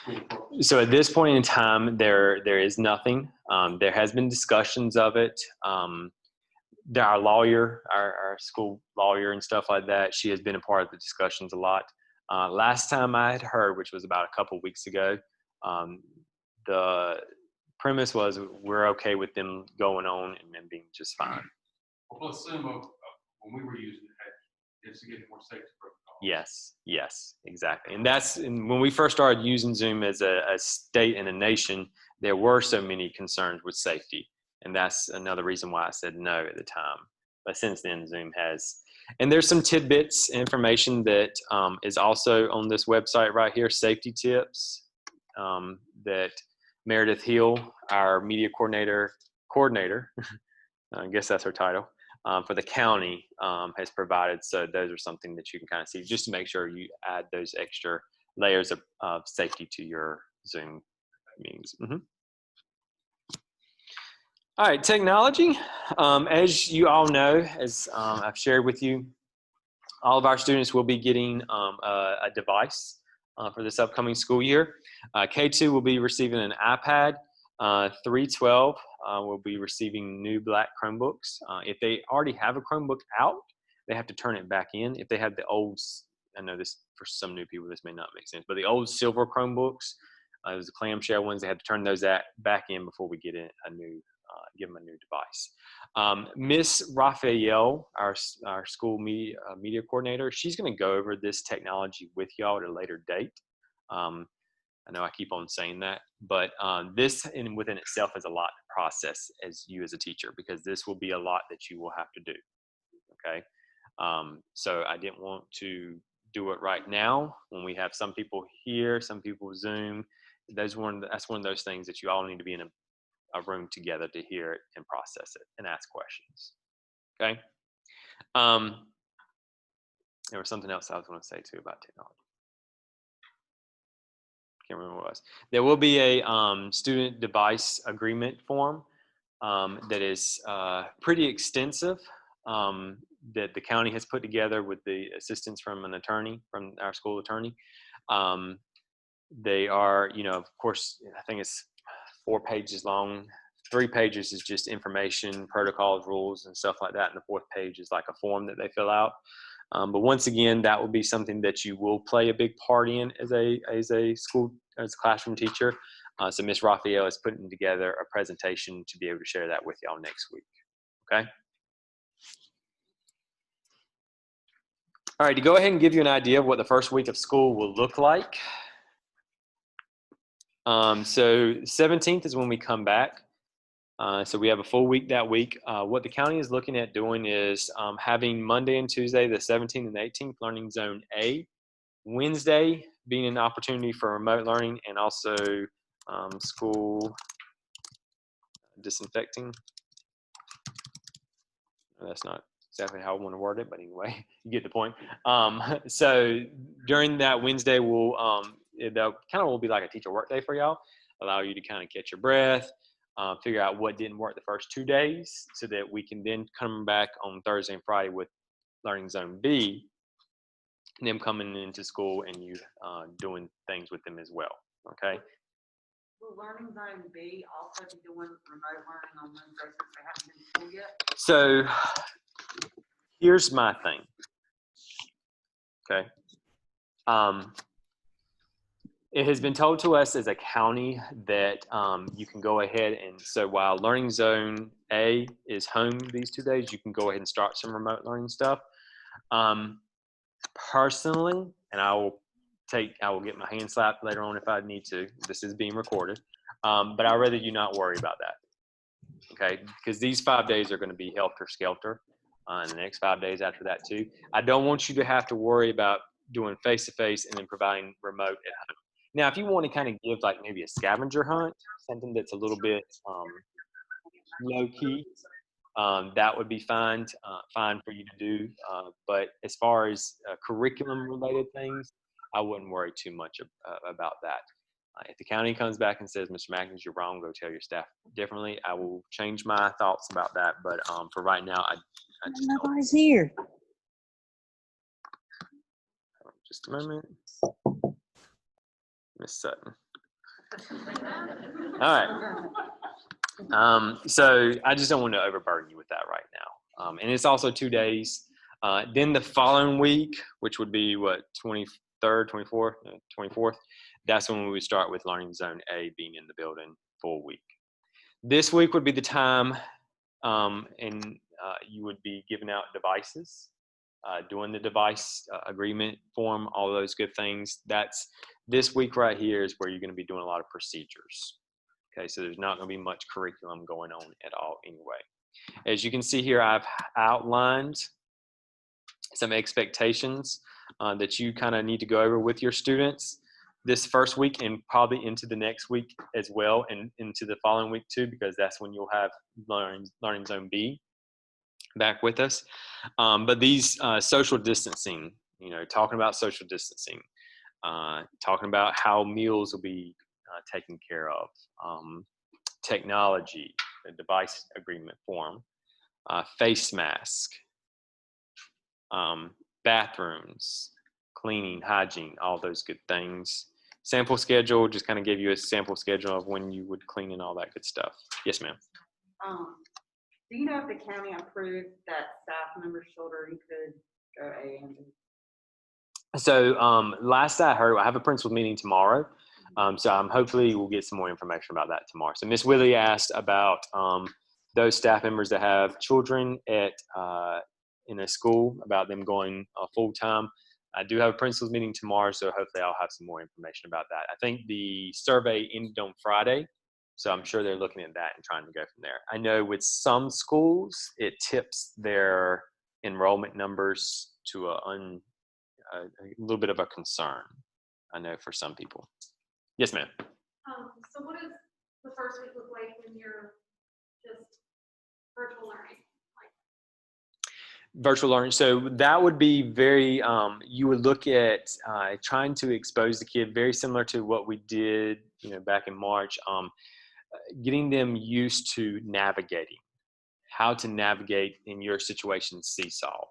school purposes. So at this point in time, there is nothing. There has been discussions of it. Our lawyer, our school lawyer and stuff like that, she has been a part of the discussions a lot. Last time I had heard, which was about a couple weeks ago, the premise was we're okay with them going on and being just fine. Well, let's assume when we were using it, it's to get more safety protocols. Yes, exactly. And when we first started using Zoom as a state and a nation, there were so many concerns with safety. And that's another reason why I said no at the time. But since then, Zoom has. And there's some tidbits, information that is also on this website right here, safety tips, that Meredith Hill, our media coordinator, I guess that's her title, for the county has provided. So those are something that you can kind of see just to make sure you add those extra layers of safety to your Zoom meetings. All right, technology. As you all know, as I've shared with you, all of our students will be getting a device for this upcoming school year. K2 will be receiving an iPad. 312 will be receiving new black Chromebooks. If they already have a Chromebook out, they have to turn it back in. If they have the old, I know this for some new people, this may not make sense, but the old silver Chromebooks, those the clamshell ones, they had to turn those back in before we get give them a new device. Miss Raphael, our school media coordinator, she's going to go over this technology with y'all at a later date. I know I keep on saying that, but this within itself is a lot to process as you as a teacher, because this will be a lot that you will have to do. Okay, so I didn't want to do it right now when we have some people here, some people Zoom. That's one of those things that you all need to be in a room together to hear it and process it and ask questions. Okay. There was something else I was going to say too about technology. Can't remember what it was. There will be a student device agreement form that is pretty extensive that the county has put together with the assistance from an attorney, from our school attorney. They are, of course, I think it's 4 pages long. 3 pages is just information, protocols, rules, and stuff like that. And the 4th page is like a form that they fill out. But once again, that will be something that you will play a big part in as a classroom teacher. So Ms. Raphael is putting together a presentation to be able to share that with y'all next week. Okay. All right, to go ahead and give you an idea of what the first week of school will look like. So 17th is when we come back. So we have a full week that week. What the county is looking at doing is having Monday and Tuesday, the 17th and 18th, Learning Zone A. Wednesday being an opportunity for remote learning and also school disinfecting. That's not exactly how I want to word it, but anyway, you get the point. So during that Wednesday, we'll will be like a teacher work day for y'all, allow you to kind of catch your breath, figure out what didn't work the first 2 days so that we can then come back on Thursday and Friday with Learning Zone B, and them coming into school and you doing things with them as well. Okay. Will Learning Zone B also be doing remote learning on Wednesday since they haven't been in school yet? So here's my thing. Okay. It has been told to us as a county that you can go ahead and, so while Learning Zone A is home these 2 days, you can go ahead and start some remote learning stuff. Personally, and I will get my hand slapped later on if I need to. This is being recorded. But I'd rather you not worry about that. Okay, because these 5 days are going to be helter skelter, and the next 5 days after that too. I don't want you to have to worry about doing face-to-face and then providing remote at home. Now, if you want to kind of give like maybe a scavenger hunt, something that's a little bit low key, that would be fine for you to do. But as far as curriculum related things, I wouldn't worry too much about that. If the county comes back and says, Mr. Magnus, you're wrong, go tell your staff differently, I will change my thoughts about that. But for right now, I just don't. Nobody's here. Just a moment. Miss Sutton. All right. So I just don't want to overburden you with that right now. And it's also 2 days. Then the following week, which would be what, 23rd, 24th, 24th, that's when we would start with Learning Zone A being in the building full week. This week would be the time, and you would be giving out devices, doing the device agreement form, all those good things. That's this week right here is where you're going to be doing a lot of procedures. Okay, so there's not going to be much curriculum going on at all anyway. As you can see here, I've outlined some expectations that you kind of need to go over with your students this first week and probably into the next week as well, and into the following week too, because that's when you'll have Learning Zone B back with us. But these social distancing, talking about social distancing, talking about how meals will be taken care of, technology, the device agreement form, face mask, bathrooms, cleaning, hygiene, all those good things. Sample schedule, just kind of give you a sample schedule of when you would clean and all that good stuff. Yes, ma'am. Do you know if the county approved that staff member's children could go A and B? So last I heard, I have a principal meeting tomorrow. So hopefully we'll get some more information about that tomorrow. So Miss Willie asked about those staff members that have children at in a school, about them going full time. I do have a principal's meeting tomorrow, so hopefully I'll have some more information about that. I think the survey ended on Friday, so I'm sure they're looking at that and trying to go from there. I know with some schools, it tips their enrollment numbers to a little bit of a concern, I know, for some people. Yes, ma'am. So what does the first week look like when you're just virtual learning? Virtual learning. So that would be very, you would look at trying to expose the kid very similar to what we did, back in March, getting them used to navigating, how to navigate in your situation, seesaw.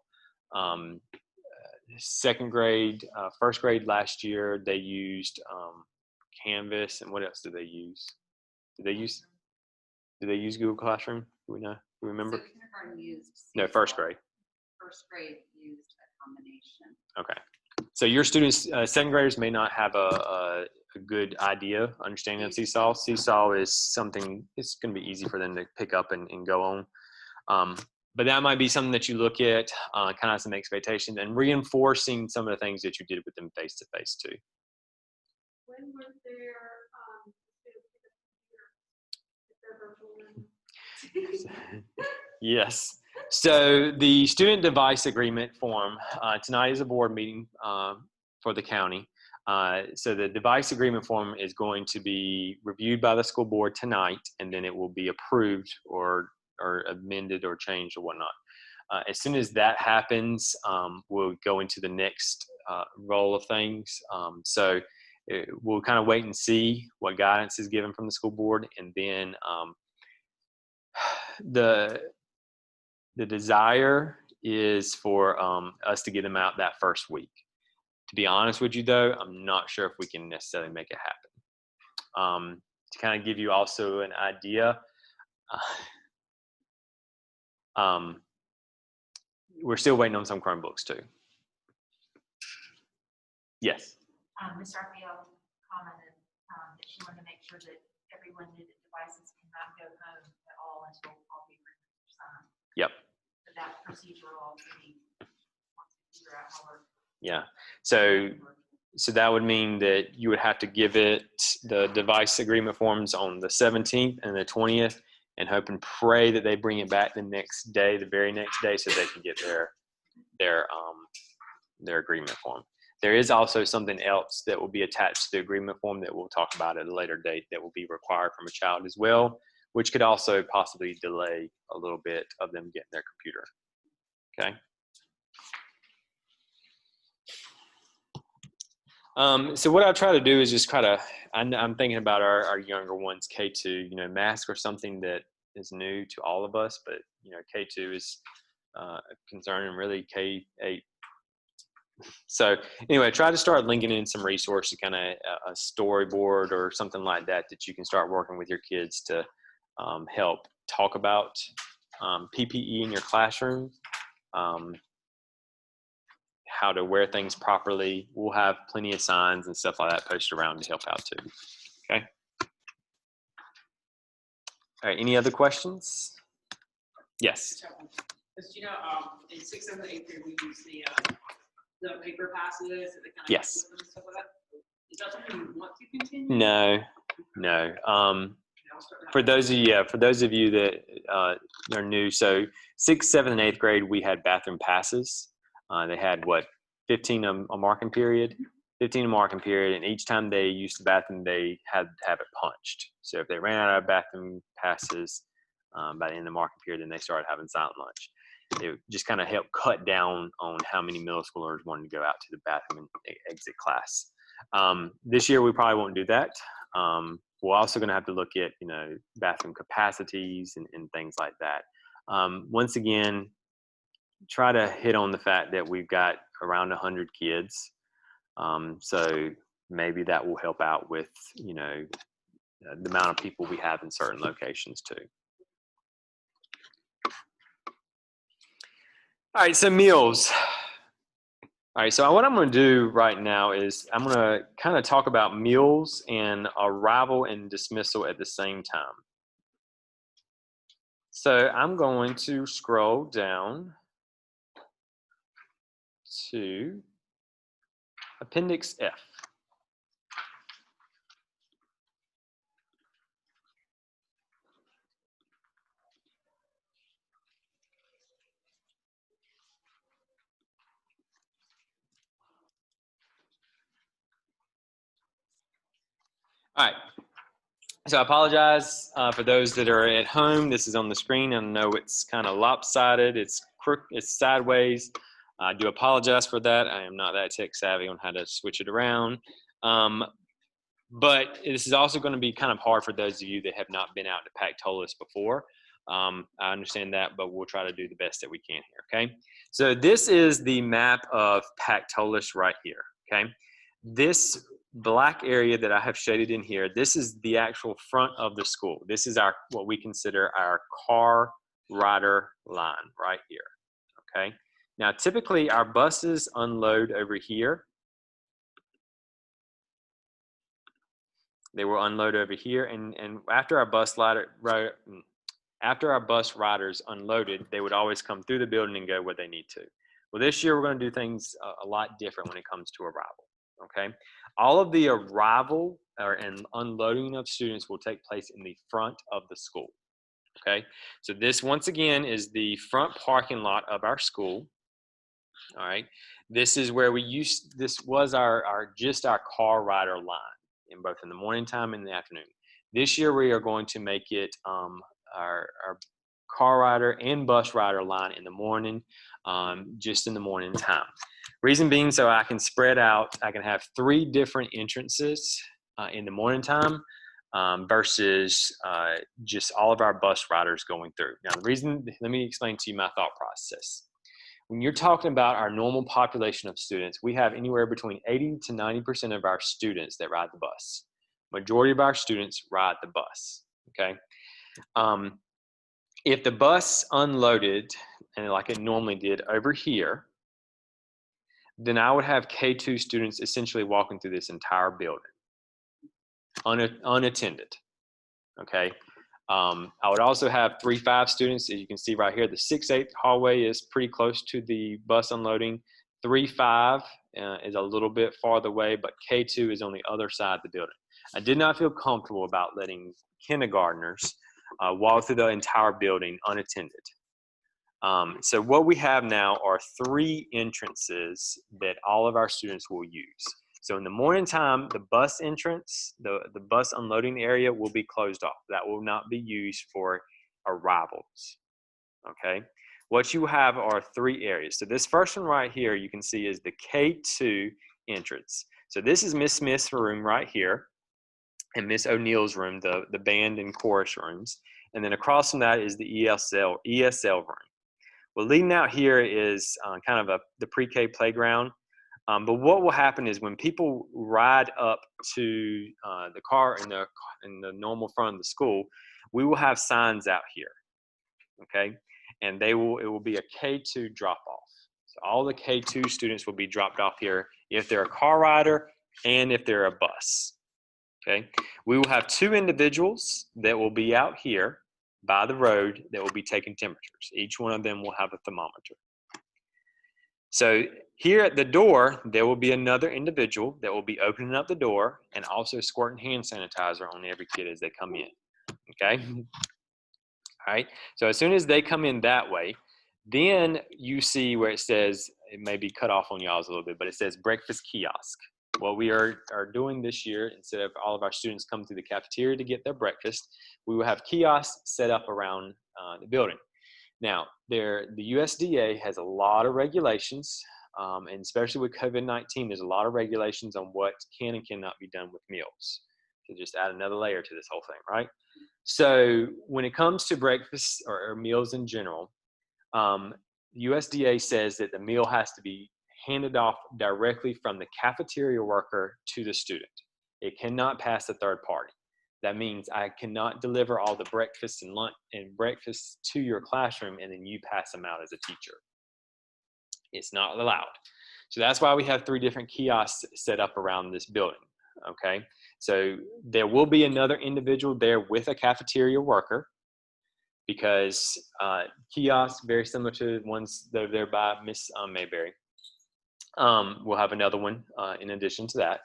Second grade, first grade last year, they used Canvas, and what else did they use? Did they use Google Classroom? Do we know? Do we remember? So kindergarten used. No, first grade. First grade used a combination. Okay. So your students, second graders may not have a good idea, understanding of Seesaw. Seesaw is something, it's going to be easy for them to pick up and go on. But that might be something that you look at, kind of some expectations, and reinforcing some of the things that you did with them face to face too. When was their virtual? Yes. So the student device agreement form, tonight is a board meeting for the county. So the device agreement form is going to be reviewed by the school board tonight, and then it will be approved or amended or changed or whatnot. As soon as that happens, we'll go into the next roll of things. So we'll kind of wait and see what guidance is given from the school board, and then the desire is for us to get them out that first week. To be honest with you, though, I'm not sure if we can necessarily make it happen. to kind of give you also an idea, we're still waiting on some Chromebooks too. Yes. Ms. Raphael commented that she wanted to make sure that everyone knew that devices cannot go home at all until all the agreements are signed. Yep. But that procedure will also be, once we figure out how we're. Yeah. So that would mean that you would have to give it the device agreement forms on the 17th and the 20th, and hope and pray that they bring it back the next day, the very next day, so they can get their agreement form. There is also something else that will be attached to the agreement form that we'll talk about at a later date that will be required from a child as well, which could also possibly delay a little bit of them getting their computer. Okay. So what I try to do is just try to, I'm thinking about our younger ones, K2, masks are something that is new to all of us, but, K2 is a concern, and really K8. So anyway, try to start linking in some resources, kind of a storyboard or something like that you can start working with your kids to help talk about PPE in your classroom. How to wear things properly. We'll have plenty of signs and stuff like that posted around to help out too. Okay. All right. Any other questions? Yes. Because in 6th, 7th, 8th grade, we use the paper passes that they kind of Yes. flip and stuff like that. Is that something you want to continue? No. For those of you that are new, so 6th, 7th, and 8th grade, we had bathroom passes. They had 15 a marking period, and each time they used the bathroom, they had to have it punched. So if they ran out of bathroom passes by the end of the marking period, then they started having silent lunch. It just kind of helped cut down on how many middle schoolers wanted to go out to the bathroom and exit class. This year, we probably won't do that. We're also going to have to look at, bathroom capacities and things like that. Once again, try to hit on the fact that we've got around 100 kids. So maybe that will help out with, the amount of people we have in certain locations too. All right, so meals. All right, so what I'm going to do right now is I'm going to kind of talk about meals and arrival and dismissal at the same time. So I'm going to scroll down to Appendix F. All right. So I apologize for those that are at home. This is on the screen. I know it's kind of lopsided. It's sideways. I do apologize for that. I am not that tech savvy on how to switch it around. But this is also going to be kind of hard for those of you that have not been out to Pactolus before. I understand that, but we'll try to do the best that we can here, okay? So this is the map of Pactolus right here, okay? This black area that I have shaded in here, this is the actual front of the school. This is what we consider our car rider line right here, okay? Now, typically our buses unload over here. They will unload over here, and after our bus riders unloaded, they would always come through the building and go where they need to. Well, this year we're going to do things a lot different when it comes to arrival. Okay, all of the arrival and unloading of students will take place in the front of the school. Okay, so this once again is the front parking lot of our school. All right, this is where this was our car rider line in both in the morning time and the afternoon. This year we are going to make it our car rider and bus rider line in the morning, just in the morning time. Reason being, so I can spread out, I can have 3 different entrances in the morning time versus just all of our bus riders going through. Now the reason, let me explain to you my thought process. When you're talking about our normal population of students, we have anywhere between 80 to 90% of our students that ride the bus. Majority of our students ride the bus, okay? If the bus unloaded, and like it normally did over here, then I would have K2 students essentially walking through this entire building, unattended, okay? I would also have 3-5 students, as you can see right here. The 6-8 hallway is pretty close to the bus unloading. 3-5 is a little bit farther away, but K2 is on the other side of the building. I did not feel comfortable about letting kindergartners walk through the entire building unattended. So what we have now are 3 entrances that all of our students will use. So in the morning time, the bus entrance, the bus unloading area will be closed off. That will not be used for arrivals, okay? What you have are 3 areas. So this first one right here, you can see is the K2 entrance. So this is Miss Smith's room right here, and Miss O'Neill's room, the band and chorus rooms. And then across from that is the ESL room. Well, leading out here is kind of the pre-K playground. But what will happen is when people ride up to the car in the normal front of the school, we will have signs out here, okay? And it will be a K2 drop-off. So all the K2 students will be dropped off here if they're a car rider and if they're a bus, okay? We will have 2 individuals that will be out here by the road that will be taking temperatures. Each one of them will have a thermometer. So here at the door, there will be another individual that will be opening up the door and also squirting hand sanitizer on every kid as they come in, okay? All right, so as soon as they come in that way, then you see where it says, it may be cut off on y'all's a little bit, but it says breakfast kiosk. What we are doing this year, instead of all of our students come through the cafeteria to get their breakfast, we will have kiosks set up around the building. Now, the USDA has a lot of regulations, and especially with COVID-19, there's a lot of regulations on what can and cannot be done with meals. To just add another layer to this whole thing, right? So when it comes to breakfast or meals in general, USDA says that the meal has to be handed off directly from the cafeteria worker to the student. It cannot pass a third party. That means I cannot deliver all the breakfast and lunch and breakfast to your classroom and then you pass them out as a teacher. It's not allowed. So that's why we have 3 different kiosks set up around this building, okay? So there will be another individual there with a cafeteria worker because kiosks, very similar to the ones that are there by Miss Mayberry. We'll have another one in addition to that.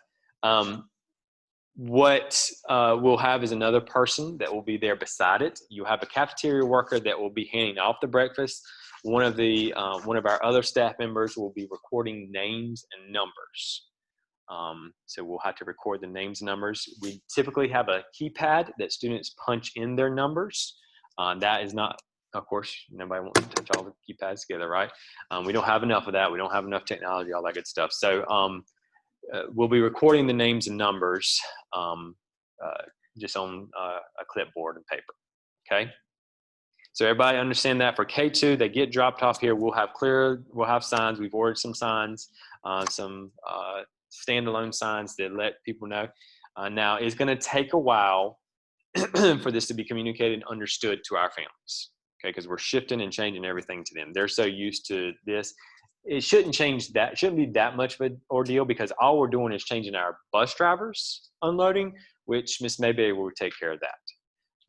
What we'll have is another person that will be there beside it. You have a cafeteria worker that will be handing off the breakfast. One of our other staff members will be recording names and numbers. So we'll have to record the names and numbers. We typically have a keypad that students punch in their numbers. That is not, of course, nobody wants to touch all the keypads together, right? We don't have enough of that. We don't have enough technology, all that good stuff. So we'll be recording the names and numbers just on a clipboard and paper, okay? So everybody understand that for K2, they get dropped off here. We'll have signs. We've ordered some signs, some standalone signs that let people know. Now, it's going to take a while for this to be communicated and understood to our families, okay? Because we're shifting and changing everything to them. They're so used to this. It shouldn't be that much of an ordeal because all we're doing is changing our bus drivers unloading, which Miss Mayberry will take care of that.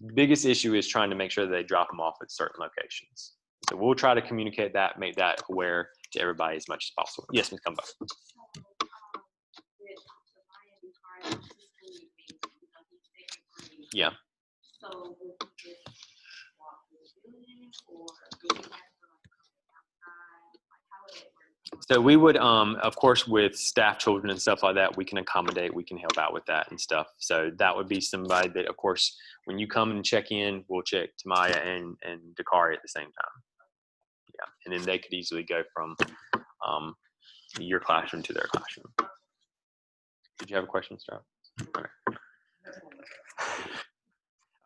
The biggest issue is trying to make sure that they drop them off at certain locations. So we'll try to communicate that, make that aware to everybody as much as possible. Yes, Ms. Cumbo. Yeah. So would you just walk through the building or do you have to come outside? Like how would it work? So we would, of course, with staff children and stuff like that, we can accommodate, we can help out with that and stuff. So that would be somebody that, of course, when you come and check in, we'll check Tamaya and Dakari at the same time. Yeah, and then they could easily go from your classroom to their classroom. Did you have a question, Star? All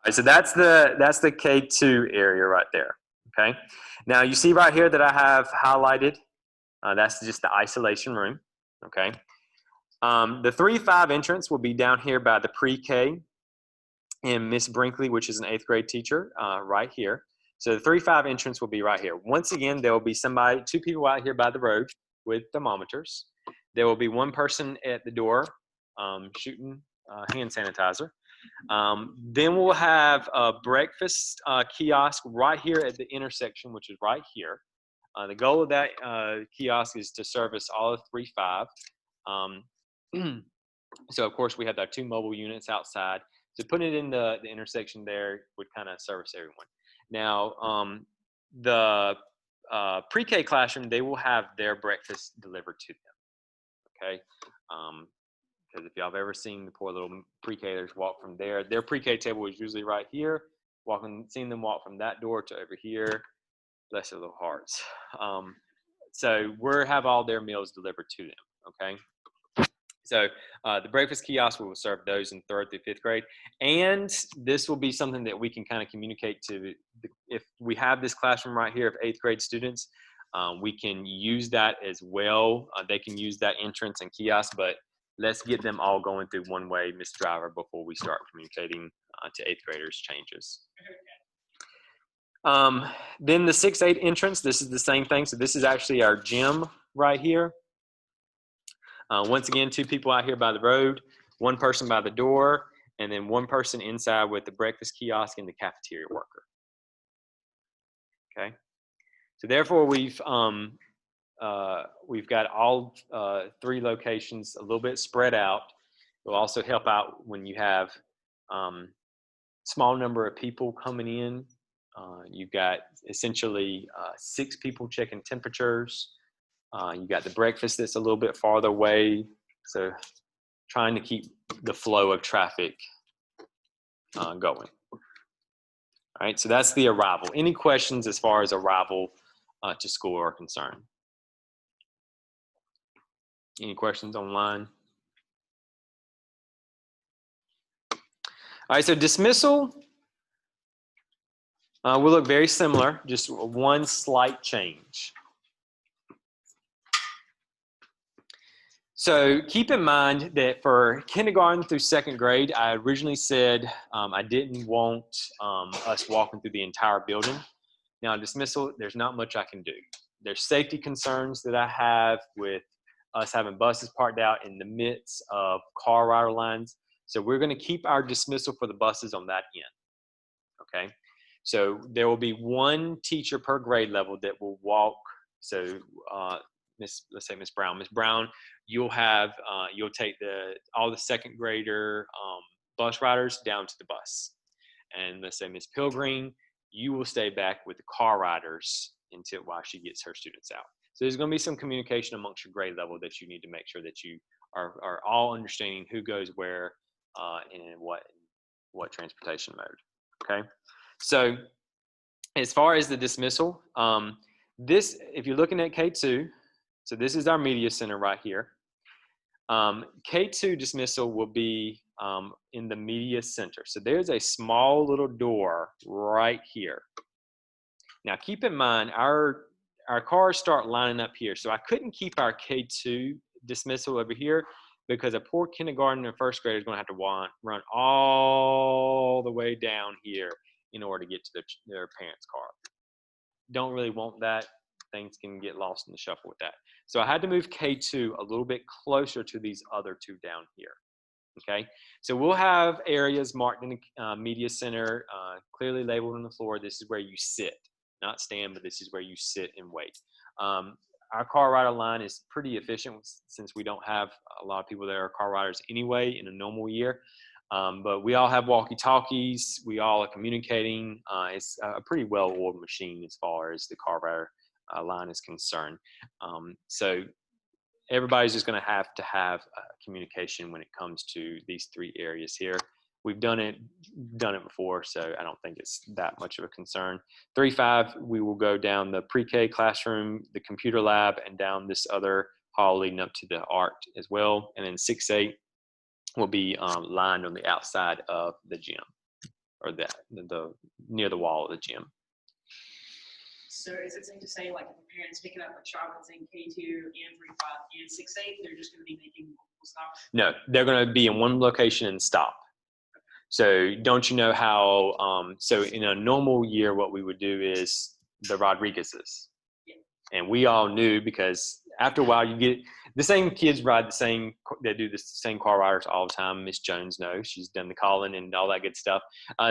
right, so that's the K2 area right there, okay? Now you see right here that I have highlighted, that's just the isolation room, okay? The 3-5 entrance will be down here by the pre-K and Miss Brinkley, which is an 8th grade teacher, right here. So the 3-5 entrance will be right here. Once again, there will be two people out here by the road with thermometers. There will be one person at the door shooting hand sanitizer. Then we'll have a breakfast kiosk right here at the intersection, which is right here. The goal of that kiosk is to service all of 3-5. So of course we have our 2 mobile units outside. So putting it in the intersection there would kind of service everyone. Now the pre-K classroom, they will have their breakfast delivered to them. Okay. Because if y'all have ever seen the poor little pre-Kers walk from there, their pre-K table is usually right here. Seeing them walk from that door to over here, bless their little hearts. So we'll have all their meals delivered to them, okay? So the breakfast kiosk will serve those in 3rd through 5th grade. And this will be something that we can kind of communicate to, if we have this classroom right here of 8th grade students, we can use that as well. They can use that entrance and kiosk, but let's get them all going through one way, Ms. Driver, before we start communicating to 8th graders changes. Then the 6-8 entrance, this is the same thing. So this is actually our gym right here. Once again, 2 people out here by the road, 1 person by the door, and then 1 person inside with the breakfast kiosk and the cafeteria worker. Okay. So therefore, we've got all 3 locations a little bit spread out. It will also help out when you have small number of people coming in. You've got essentially 6 people checking temperatures. You got the breakfast that's a little bit farther away. So trying to keep the flow of traffic going. All right, so that's the arrival. Any questions as far as arrival to school are concerned? Any questions online? All right, so dismissal will look very similar, just one slight change. So keep in mind that for kindergarten through 2nd grade, I originally said I didn't want us walking through the entire building. Now dismissal, there's not much I can do. There's safety concerns that I have with us having buses parked out in the midst of car rider lines. So we're gonna keep our dismissal for the buses on that end, okay? So there will be 1 teacher per grade level that will walk. So let's say Miss Brown. Miss Brown, you'll take all the 2nd grader bus riders down to the bus. And let's say Miss Pilgrim, you will stay back with the car riders while she gets her students out. So there's going to be some communication amongst your grade level that you need to make sure that you are all understanding who goes where and in what transportation mode. Okay. So as far as the dismissal, if you're looking at K2, so this is our media center right here. K2 dismissal will be in the media center. So there's a small little door right here. Now keep in mind, our cars start lining up here. So I couldn't keep our K2 dismissal over here because a poor kindergarten and 1st grader is going to have to run all the way down here in order to get to their parents' car. Don't really want that. Things can get lost in the shuffle with that. So I had to move K2 a little bit closer to these other 2 down here. Okay, so we'll have areas marked in the media center, clearly labeled on the floor. This is where you sit, not stand, but this is where you sit and wait. Our car rider line is pretty efficient since we don't have a lot of people that are car riders anyway in a normal year. But we all have walkie-talkies. We all are communicating. It's a pretty well-oiled machine as far as the car rider line is concerned. So everybody's just going to have communication when it comes to these 3 areas here. We've done it before, so I don't think it's that much of a concern. 3-5, we will go down the pre-K classroom, the computer lab, and down this other hall leading up to the art as well. And then 6-8 will be lined on the outside of the gym, or the near the wall of the gym. So is it safe to say, like, if a parent's picking up a child that's in K2 and 3-5 and 6-8, they're just gonna be making multiple stops? No, they're going to be in one location and stop. So don't you know how, so in a normal year, what we would do is the Rodriguez's. Yeah. And we all knew, because after a while you get, the same kids ride the same, they do the same car riders all the time. Miss Jones knows, she's done the calling and all that good stuff.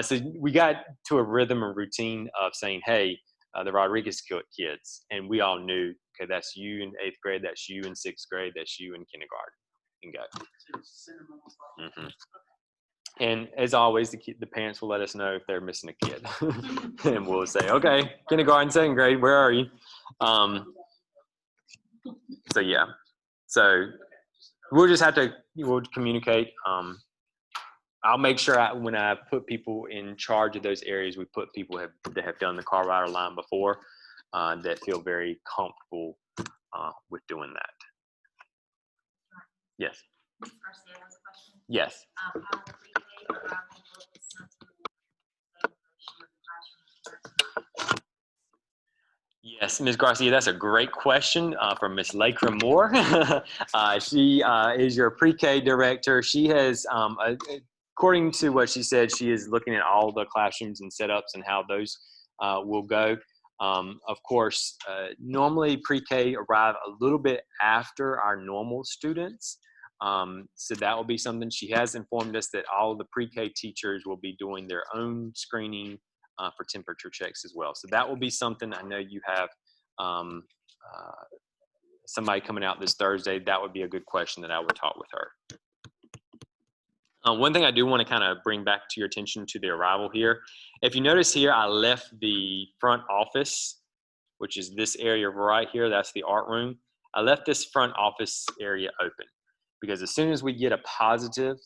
So we got to a rhythm and routine of saying, hey, the Rodriguez kids. And we all knew, okay, that's you in 8th grade, that's you in 6th grade, that's you in kindergarten, and go. So send them almost like- Mhm. And as always, the parents will let us know if they're missing a kid. And we'll say, okay, kindergarten, 2nd grade, where are you? So yeah, so we'll just have to, we'll communicate. I'll make sure when I put people in charge of those areas, we put people that have done the car rider line before, that feel very comfortable with doing that. Yes. Ms. Garcia has a question. Yes. How will pre-K arrival look since we will share the classroom? Yes, Ms. Garcia, that's a great question from Ms. Lakra Moore. She is your pre-K director. She has, according to what she said, she is looking at all the classrooms and setups and how those will go. Of course, normally pre-K arrive a little bit after our normal students. So that will be something. She has informed us that all of the pre-K teachers will be doing their own screening for temperature checks as well. So that will be something. I know you have somebody coming out this Thursday. That would be a good question that I would talk with her. One thing I do want to kind of bring back to your attention to the arrival here. If you notice here, I left the front office, which is this area right here. That's the art room. I left this front office area open because as soon as we get a positive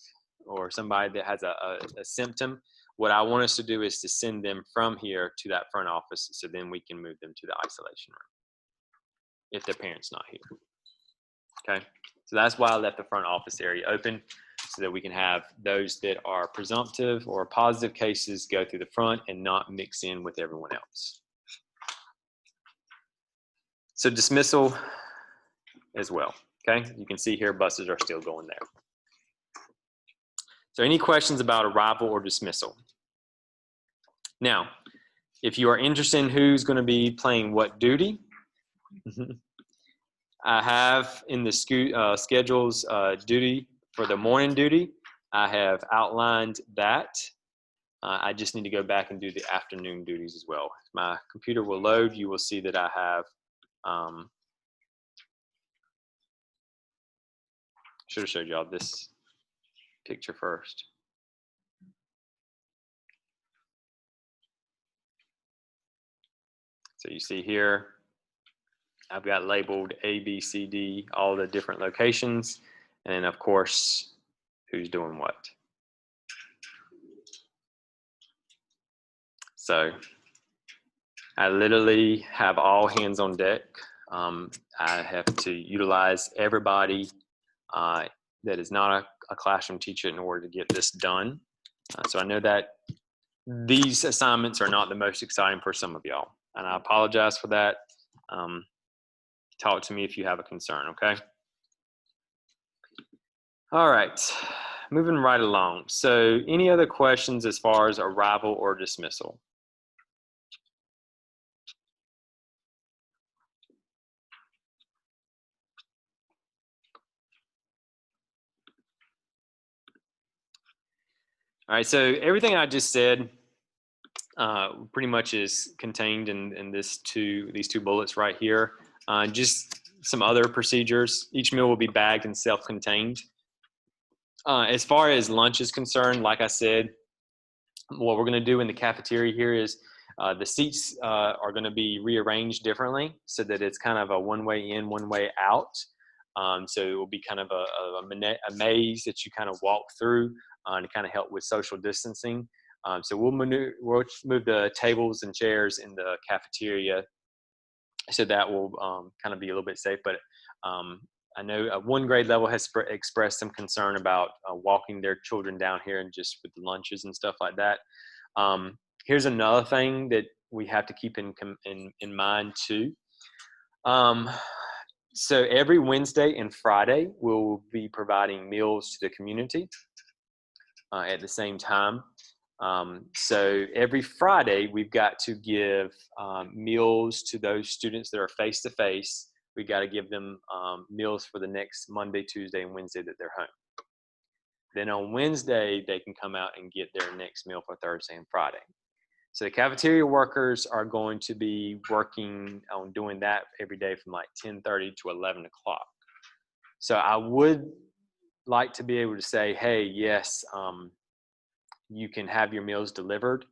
or somebody that has a symptom, what I want us to do is to send them from here to that front office so then we can move them to the isolation room if their parent's not here. Okay, so that's why I left the front office area open so that we can have those that are presumptive or positive cases go through the front and not mix in with everyone else. So dismissal as well, okay? You can see here buses are still going there. So any questions about arrival or dismissal? Now, if you are interested in who's going to be playing what duty, I have in the schedules duty for the morning duty. I have outlined that. I just need to go back and do the afternoon duties as well. My computer will load. You will see that I have, should have showed y'all this picture first. So you see here, I've got labeled A, B, C, D, all the different locations, and then of course, who's doing what. So I literally have all hands on deck. I have to utilize everybody that is not a classroom teacher in order to get this done. So I know that these assignments are not the most exciting for some of y'all, and I apologize for that. Talk to me if you have a concern, okay? All right, moving right along. So any other questions as far as arrival or dismissal? All right, so everything I just said pretty much is contained in these two bullets right here. Just some other procedures. Each meal will be bagged and self-contained. As far as lunch is concerned, like I said, what we're going to do in the cafeteria here is the seats are going to be rearranged differently so that it's kind of a one-way in, one-way out. So it will be kind of a maze that you kind of walk through to kind of help with social distancing. So we'll move the tables and chairs in the cafeteria so that will kind of be a little bit safe. But I know one grade level has expressed some concern about walking their children down here and just with lunches and stuff like that. Here's another thing that we have to keep in mind too. So every Wednesday and Friday, we'll be providing meals to the community at the same time. So every Friday, we've got to give meals to those students that are face-to-face. We got to give them meals for the next Monday, Tuesday, and Wednesday that they're home. Then on Wednesday, they can come out and get their next meal for Thursday and Friday. So the cafeteria workers are going to be working on doing that every day from like 10:30 to 11 o'clock. So I would like to be able to say, hey, yes, you can have your meals delivered,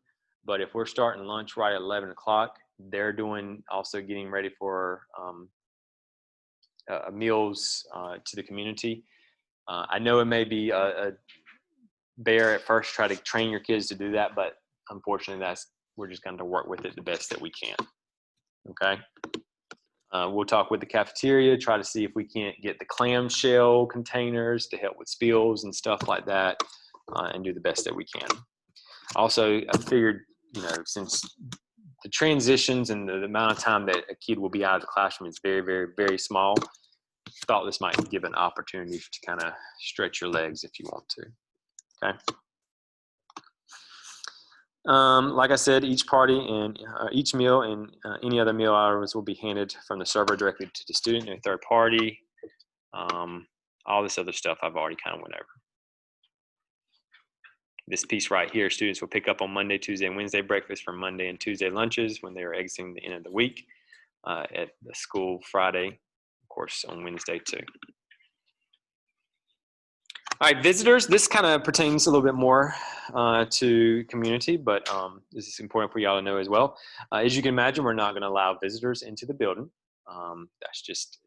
but if we're starting lunch right at 11 o'clock, they're also getting ready for meals to the community. I know it may be a bear at first, try to train your kids to do that, but unfortunately we're just going to work with it the best that we can. Okay. We'll talk with the cafeteria, try to see if we can't get the clamshell containers to help with spills and stuff like that, and do the best that we can. Also, I figured, since the transitions and the amount of time that a kid will be out of the classroom is very, very, very small, thought this might give an opportunity to kind of stretch your legs if you want to. Okay. Like I said, each party and each meal and any other meal items will be handed from the server directly to the student and third party. All this other stuff I've already kind of went over. This piece right here, students will pick up on Monday, Tuesday, and Wednesday breakfast for Monday and Tuesday lunches when they are exiting the end of the week at the school Friday, of course, on Wednesday too. All right, visitors, this kind of pertains a little bit more to community, but this is important for y'all to know as well. As you can imagine, we're not going to allow visitors into the building. That's just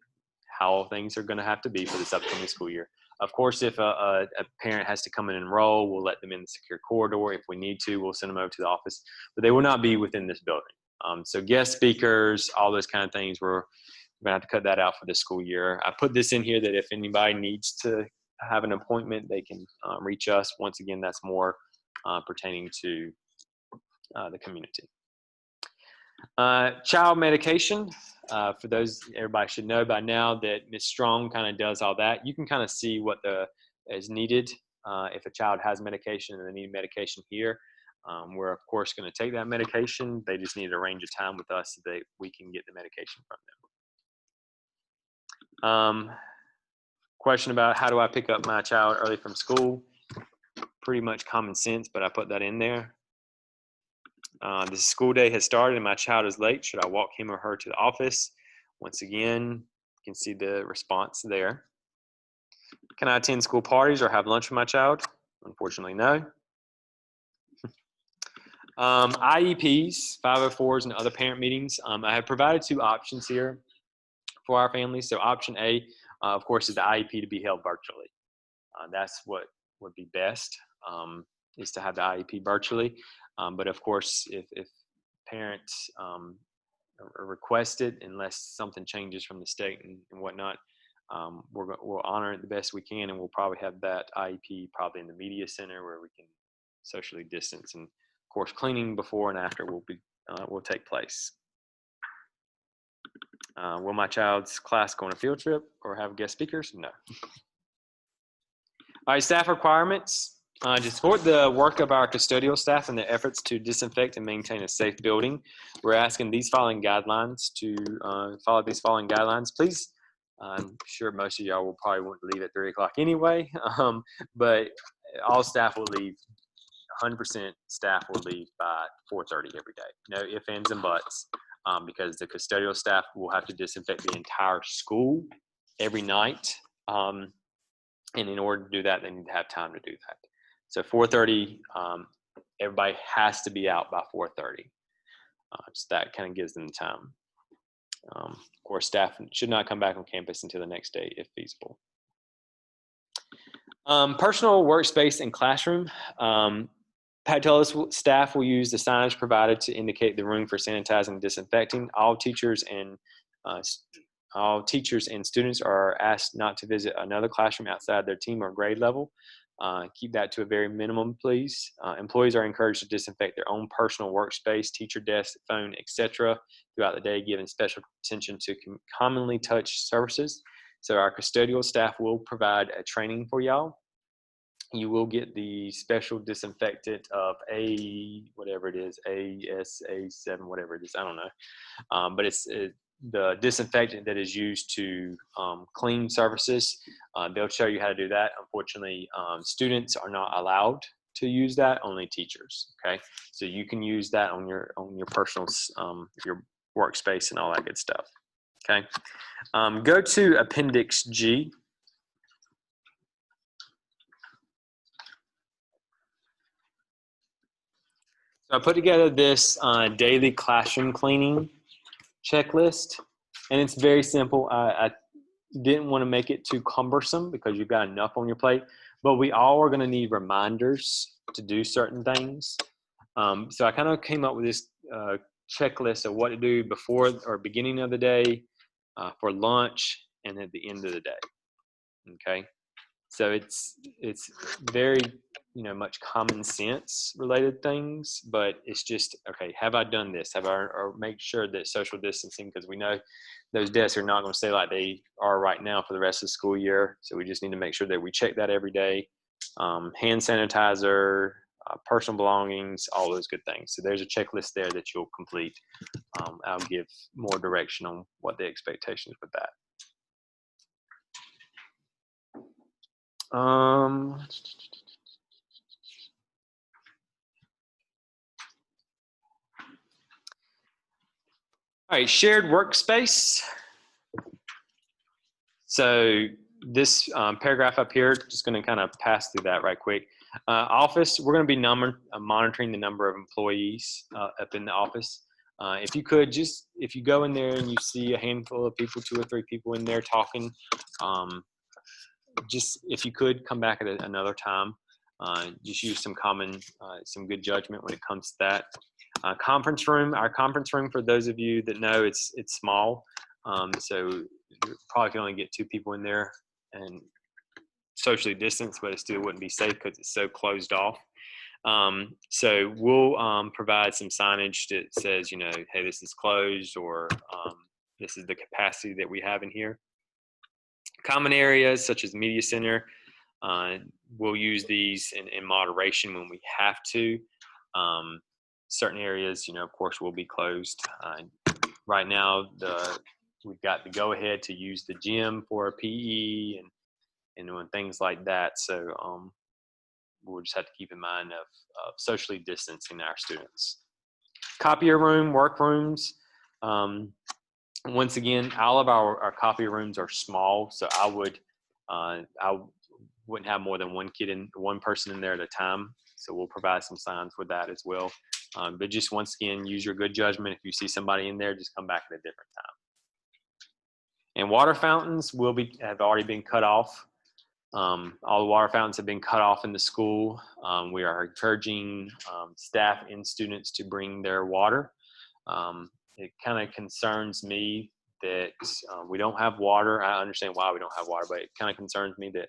how things are going to have to be for this upcoming school year. Of course, if a parent has to come and enroll, we'll let them in the secure corridor. If we need to, we'll send them over to the office, but they will not be within this building. So guest speakers, all those kind of things, we're going to have to cut that out for this school year. I put this in here that if anybody needs to have an appointment, they can reach us. Once again, that's more pertaining to the community. Child medication. For those, everybody should know by now that Ms. Strong kind of does all that. You can kind of see what is needed if a child has medication and they need medication here. We're of course going to take that medication. They just need to arrange a time with us so that we can get the medication from them. Question about how do I pick up my child early from school? Pretty much common sense, but I put that in there. The school day has started and my child is late. Should I walk him or her to the office? Once again, you can see the response there. Can I attend school parties or have lunch with my child? Unfortunately, no. IEPs, 504s, and other parent meetings. I have provided two options here for our families. So option A, of course, is the IEP to be held virtually. That's what would be best, is to have the IEP virtually. But of course, if parents request it, unless something changes from the state and whatnot, we'll honor it the best we can, and we'll probably have that IEP probably in the media center where we can socially distance, and of course, cleaning before and after will take place. Will my child's class go on a field trip or have guest speakers? No. All right, staff requirements. To support the work of our custodial staff and their efforts to disinfect and maintain a safe building, we're asking these following guidelines to follow these following guidelines. Please, I'm sure most of y'all will probably want to leave at 3 o'clock anyway, but all staff will leave, 100% staff will leave by 4:30 every day. No ifs, ands, and buts, because the custodial staff will have to disinfect the entire school every night. And in order to do that, they need to have time to do that. So 4:30, everybody has to be out by 4:30. So that kind of gives them time. Of course, staff should not come back on campus until the next day if feasible. Personal workspace and classroom. Patelis staff will use the signage provided to indicate the room for sanitizing and disinfecting. All teachers and students are asked not to visit another classroom outside their team or grade level. Keep that to a very minimum, please. Employees are encouraged to disinfect their own personal workspace, teacher desk, phone, etc. throughout the day, giving special attention to commonly touched surfaces. So our custodial staff will provide a training for y'all. You will get the special disinfectant of whatever it is, ASA7, whatever it is, I don't know. But it's the disinfectant that is used to clean surfaces. They'll show you how to do that. Unfortunately, students are not allowed to use that, only teachers, okay? So you can use that on your personal, your workspace and all that good stuff, okay? Go to Appendix G. So I put together this daily classroom cleaning checklist, and it's very simple. I didn't want to make it too cumbersome because you've got enough on your plate, but we all are going to need reminders to do certain things. So I kind of came up with this checklist of what to do before or beginning of the day, for lunch, and at the end of the day. Okay, so it's very much common sense related things, but it's just, okay, have I done this? Or make sure that social distancing, because we know those desks are not going to stay like they are right now for the rest of the school year. So we just need to make sure that we check that every day. Hand sanitizer, personal belongings, all those good things. So there's a checklist there that you'll complete. I'll give more direction on what the expectations with that. All right, shared workspace. So this paragraph up here, just going to kind of pass through that right quick. Office, we're going to be monitoring the number of employees up in the office. If you could, just if you go in there and you see a handful of people, 2 or 3 people in there talking, just if you could come back at another time. Just use some good judgment when it comes to that. Conference room. Our conference room, for those of you that know, it's small, so you probably can only get 2 people in there and socially distanced, but it still wouldn't be safe because it's so closed off. So we'll provide some signage that says, hey, this is closed, or this is the capacity that we have in here. Common areas such as media center, we'll use these in moderation when we have to. Certain areas, of course, will be closed. Right now, we've got the go-ahead to use the gym for a PE and doing things like that. So we'll just have to keep in mind of socially distancing our students. Copier room, workrooms. Once again, all of our copier rooms are small, so I wouldn't have more than one person in there at a time. So we'll provide some signs with that as well. But just once again, use your good judgment. If you see somebody in there, just come back at a different time. And water fountains have already been cut off. All the water fountains have been cut off in the school. We are encouraging staff and students to bring their water. It kind of concerns me that we don't have water. I understand why we don't have water, but it kind of concerns me that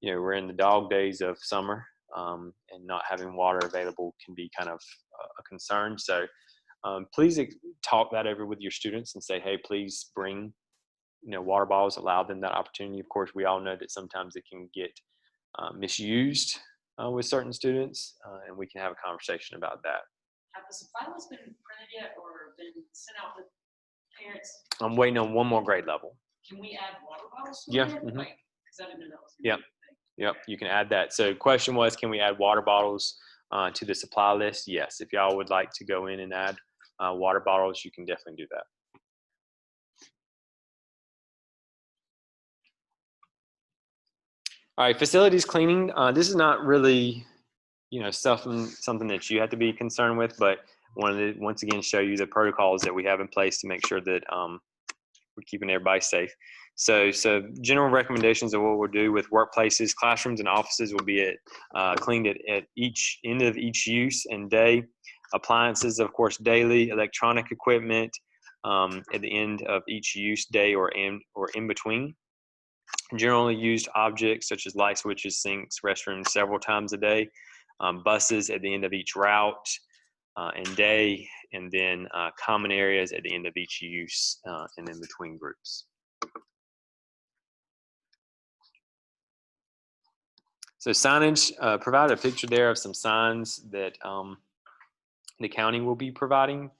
we're in the dog days of summer, and not having water available can be kind of a concern. So please talk that over with your students and say, hey, please bring water bottles, allow them that opportunity. Of course, we all know that sometimes it can get misused with certain students, and we can have a conversation about that. Have the supply list been printed yet or been sent out with parents? I'm waiting on one more grade level. Can we add water bottles? Yeah. Because Mm-hmm. I didn't know that was. Yep. Yep. You can add that. So question was, can we add water bottles to the supply list? Yes. If y'all would like to go in and add water bottles, you can definitely do that. All right, facilities cleaning. This is not really, something that you have to be concerned with, but wanted to once again show you the protocols that we have in place to make sure that we're keeping everybody safe. So general recommendations of what we'll do with workplaces, classrooms, and offices will be cleaned at each end of each use and day. Appliances, of course, daily. Electronic equipment at the end of each use day or in between. Generally used objects such as light switches, sinks, restrooms several times a day. Buses at the end of each route and day, and then common areas at the end of each use and in between groups. So signage, provided a picture there of some signs that the county will be providing.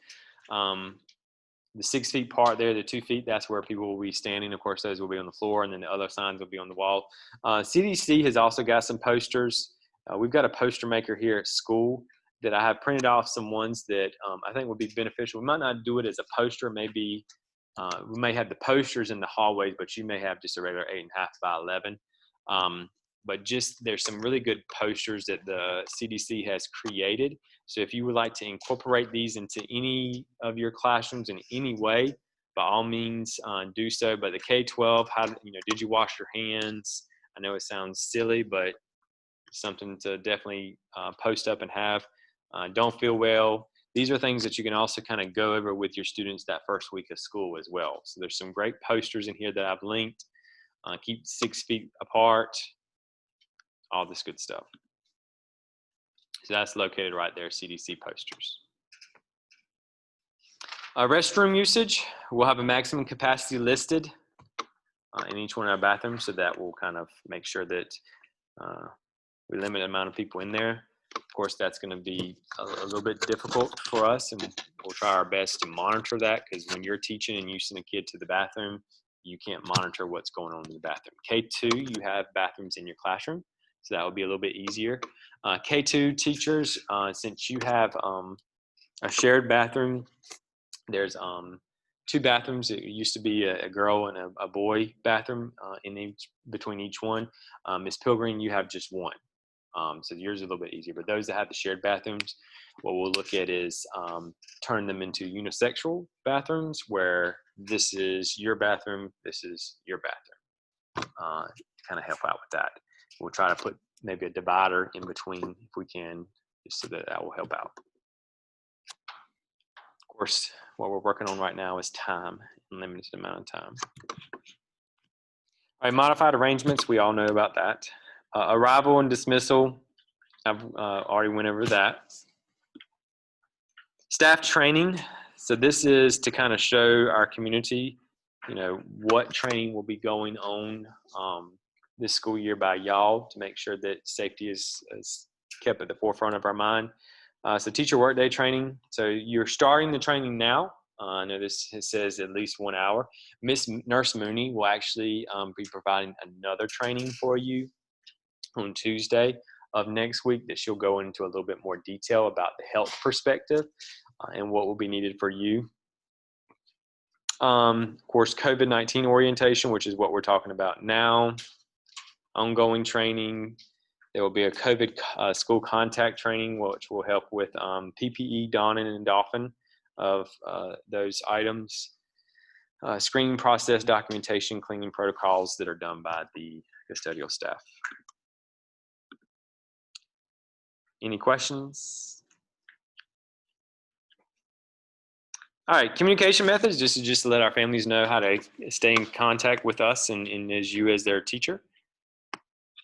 The 6 feet part there, the 2 feet, that's where people will be standing. Of course, those will be on the floor, and then the other signs will be on the wall. CDC has also got some posters. We've got a poster maker here at school that I have printed off some ones that I think would be beneficial. We might not do it as a poster, maybe we may have the posters in the hallways, but you may have just a regular 8.5 by 11. But just there's some really good posters that the CDC has created. So if you would like to incorporate these into any of your classrooms in any way, by all means do so. But the K-12, did you wash your hands? I know it sounds silly, but something to definitely post up and have. Don't feel well. These are things that you can also kind of go over with your students that first week of school as well. So there's some great posters in here that I've linked. Keep 6 feet apart, all this good stuff. So that's located right there, CDC posters. Restroom usage, we'll have a maximum capacity listed in each one of our bathrooms, so that will kind of make sure that we limit the amount of people in there. Of course, that's going to be a little bit difficult for us, and we'll try our best to monitor that, because when you're teaching and you send a kid to the bathroom, you can't monitor what's going on in the bathroom. K2, you have bathrooms in your classroom, so that will be a little bit easier. K2 teachers, since you have a shared bathroom, there's 2 bathrooms. It used to be a girl and a boy bathroom between each one. Ms. Pilgrim, you have just one. So yours is a little bit easier. But those that have the shared bathrooms, what we'll look at is turn them into unisexual bathrooms, where this is your bathroom, this is your bathroom. Kind of help out with that. We'll try to put maybe a divider in between if we can, just so that will help out. Of course, what we're working on right now is time, limited amount of time. All right, modified arrangements, we all know about that. Arrival and dismissal, I've already went over that. Staff training, so this is to kind of show our community, what training will be going on this school year by y'all, to make sure that safety is kept at the forefront of our mind. So teacher workday training, so you're starting the training now. I know this says at least 1 hour. Miss Nurse Mooney will actually be providing another training for you on Tuesday of next week, that she'll go into a little bit more detail about the health perspective and what will be needed for you. Of course, COVID-19 orientation, which is what we're talking about now. Ongoing training. There will be a COVID school contact training, which will help with PPE donning and doffing of those items. Screening process, documentation, cleaning protocols that are done by the custodial staff. Any questions? All right, communication methods, just to let our families know how to stay in contact with us and as you as their teacher.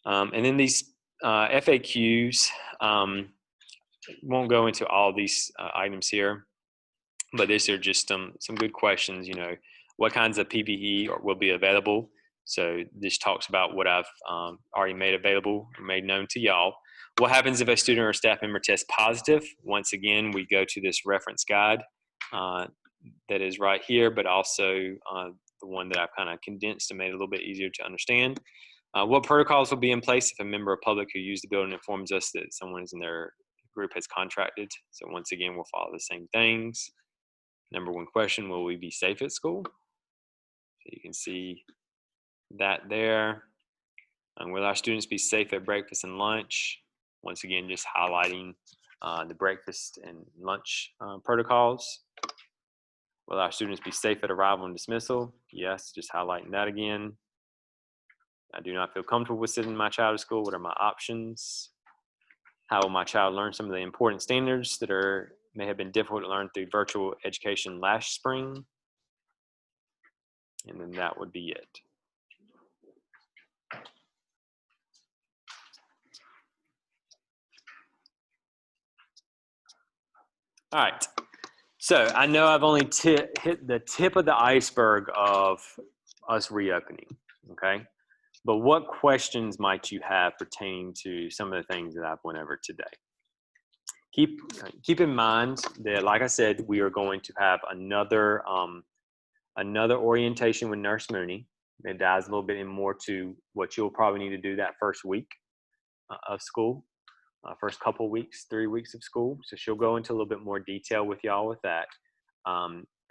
And then these FAQs, won't go into all these items here, but these are just some good questions. What kinds of PPE will be available? So this talks about what I've already made available, made known to y'all. What happens if a student or staff member tests positive? Once again, we go to this reference guide that is right here, but also the one that I've kind of condensed and made it a little bit easier to understand. What protocols will be in place if a member of public who used the building informs us that someone is in their group has contracted? So once again, we'll follow the same things. Number 1 question, will we be safe at school? So you can see that there. Will our students be safe at breakfast and lunch? Once again, just highlighting the breakfast and lunch protocols. Will our students be safe at arrival and dismissal? Yes, just highlighting that again. I do not feel comfortable with sending my child to school. What are my options? How will my child learn some of the important standards that may have been difficult to learn through virtual education last spring? And then that would be it. All right. So I know I've only hit the tip of the iceberg of us reopening, okay? But what questions might you have pertaining to some of the things that I've went over today? Keep in mind that, like I said, we are going to have another orientation with Nurse Mooney. It dives a little bit in more to what you'll probably need to do that first week of school, first couple weeks, 3 weeks of school. So she'll go into a little bit more detail with y'all with that.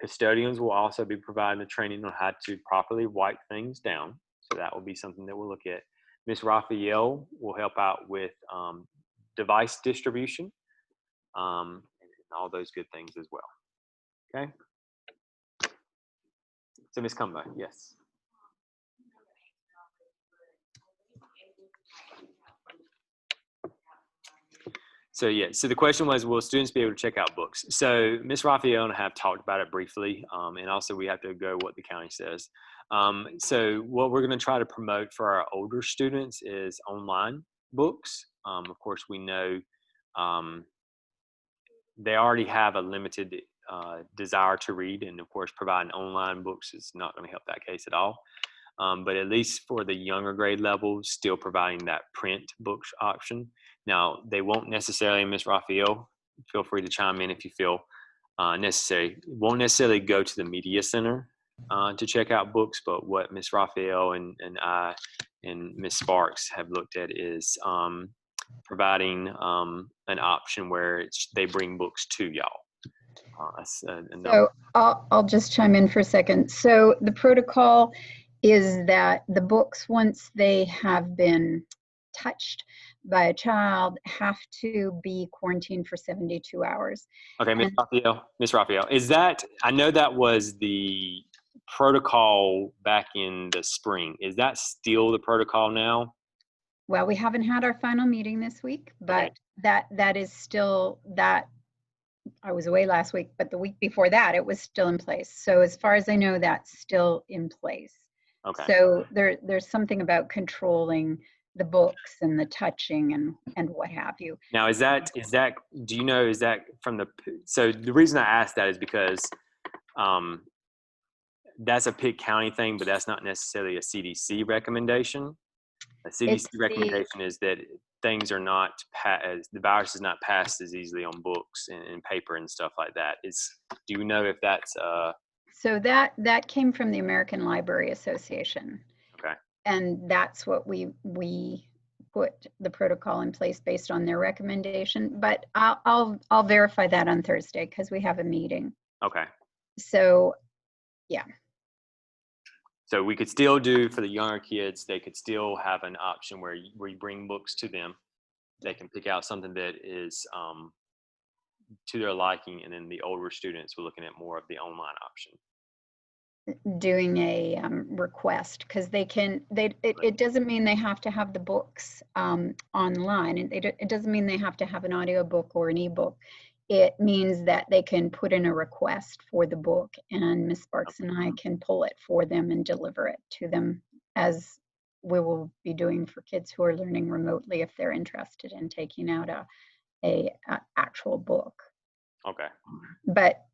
Custodians will also be providing the training on how to properly wipe things down. So that will be something that we'll look at. Ms. Raphael will help out with device distribution and all those good things as well. Okay. So Ms. Cumbo, yes. So yeah, so the question was, will students be able to check out books? So Ms. Raphael and I have talked about it briefly, and also we have to go what the county says. So what we're going to try to promote for our older students is online books. Of course, we know they already have a limited desire to read, and of course, providing online books is not going to help that case at all. But at least for the younger grade levels, still providing that print books option. Now, they won't necessarily, Ms. Raphael, feel free to chime in if you feel necessary, won't necessarily go to the media center to check out books, but what Ms. Raphael and I and Ms. Sparks have looked at is providing an option where they bring books to y'all. So I'll just chime in for a second. So the protocol is that the books, once they have been touched by a child, have to be quarantined for 72 hours. Okay, Ms. Raphael, is that, I know that was the protocol back in the spring. Is that still the protocol now? Well, we haven't had our final meeting this week, but Okay. that is still that. I was away last week, but the week before that, it was still in place. So as far as I know, that's still in place. Okay. So there's something about controlling the books and the touching and what have you. Now, is that, do you know, is that from the, so the reason I asked that is because that's a Pitt County thing, but that's not necessarily a CDC recommendation. A CDC recommendation is that things are not, the virus is not passed as easily on books and paper and stuff like that. Do you know if that's So that came from the American Library Association. Okay. And that's what we put the protocol in place based on their recommendation. But I'll verify that on Thursday because we have a meeting. Okay. So yeah. So we could still do, for the younger kids, they could still have an option where you bring books to them. They can pick out something that is to their liking, and then the older students were looking at more of the online option. Doing a request, because it doesn't mean they have to have the books online, and it doesn't mean they have to have an audiobook or an ebook. It means that they can put in a request for the book, and Ms. Sparks and I can pull it for them and deliver it to them, as we will be doing for kids who are learning remotely if they're interested in taking out a actual book. Okay. But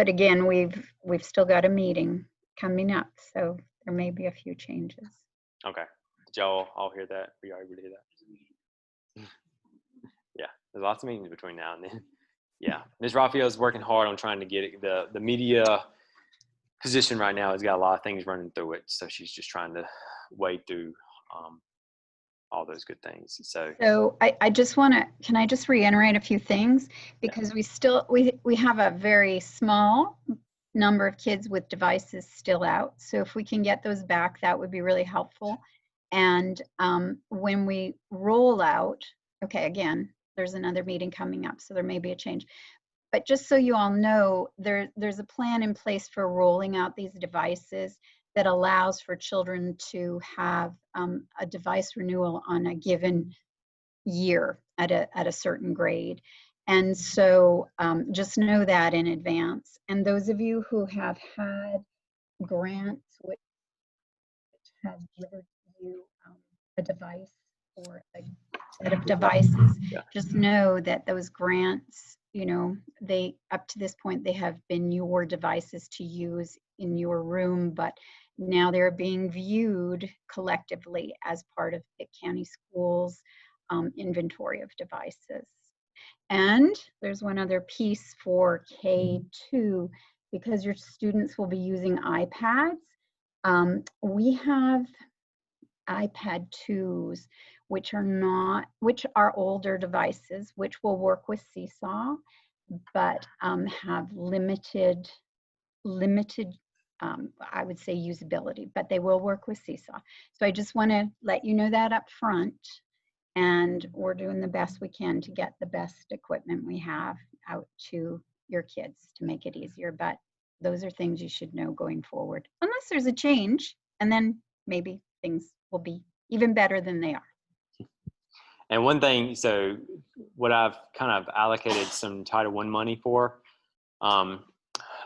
again, we've still got a meeting coming up, so there may be a few changes. Okay. Did y'all all hear that? Were y'all able to hear that? Yeah, there's lots of meetings between now and then. Yeah, Ms. Raphael is working hard on trying to get it. The media position right now has got a lot of things running through it, so she's just trying to wade through all those good things. So I just want to, can I just reiterate a few things? Because we have a very small number of kids with devices still out. So if we can get those back, that would be really helpful. And when we roll out, okay, again, there's another meeting coming up, so there may be a change. But just so you all know, there's a plan in place for rolling out these devices that allows for children to have a device renewal on a given year at a certain grade. And so just know that in advance. And those of you who have had grants which have delivered you a device or a set of devices, just know that those grants you know, they, up to this point, they have been your devices to use in your room, but now they're being viewed collectively as part of Pitt County Schools' inventory of devices. And there's one other piece for K2, because your students will be using iPads. We have iPad 2s, which are older devices, which will work with Seesaw, but have limited, I would say, usability, but they will work with Seesaw. So I just want to let you know that up front, and we're doing the best we can to get the best equipment we have out to your kids to make it easier. But those are things you should know going forward, unless there's a change, and then maybe things will be even better than they are. And one thing, so what I've kind of allocated some Title I money for, all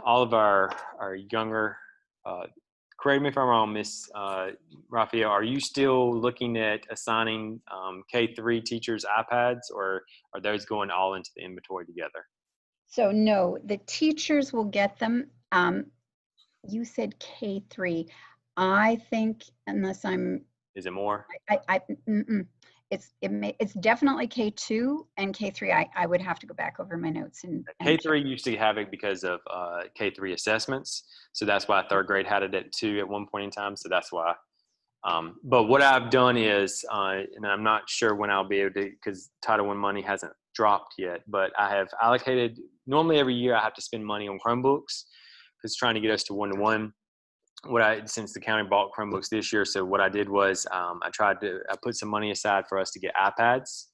of our younger, correct me if I'm wrong, Miss Raphael, are you still looking at assigning K3 teachers iPads, or are those going all into the inventory together? So no, the teachers will get them. You said K3. I think, unless I'm, Is it more? it's definitely K2 and K3. I would have to go back over my notes and K3 used to have it because of K3 assessments. So that's why third grade had it at 2 at one point in time. So that's why. But what I've done is, and I'm not sure when I'll be able to, because Title I money hasn't dropped yet, but I have allocated, normally every year I have to spend money on Chromebooks, because trying to get us to 1-to-1. Since the county bought Chromebooks this year, so what I did was I put some money aside for us to get iPads,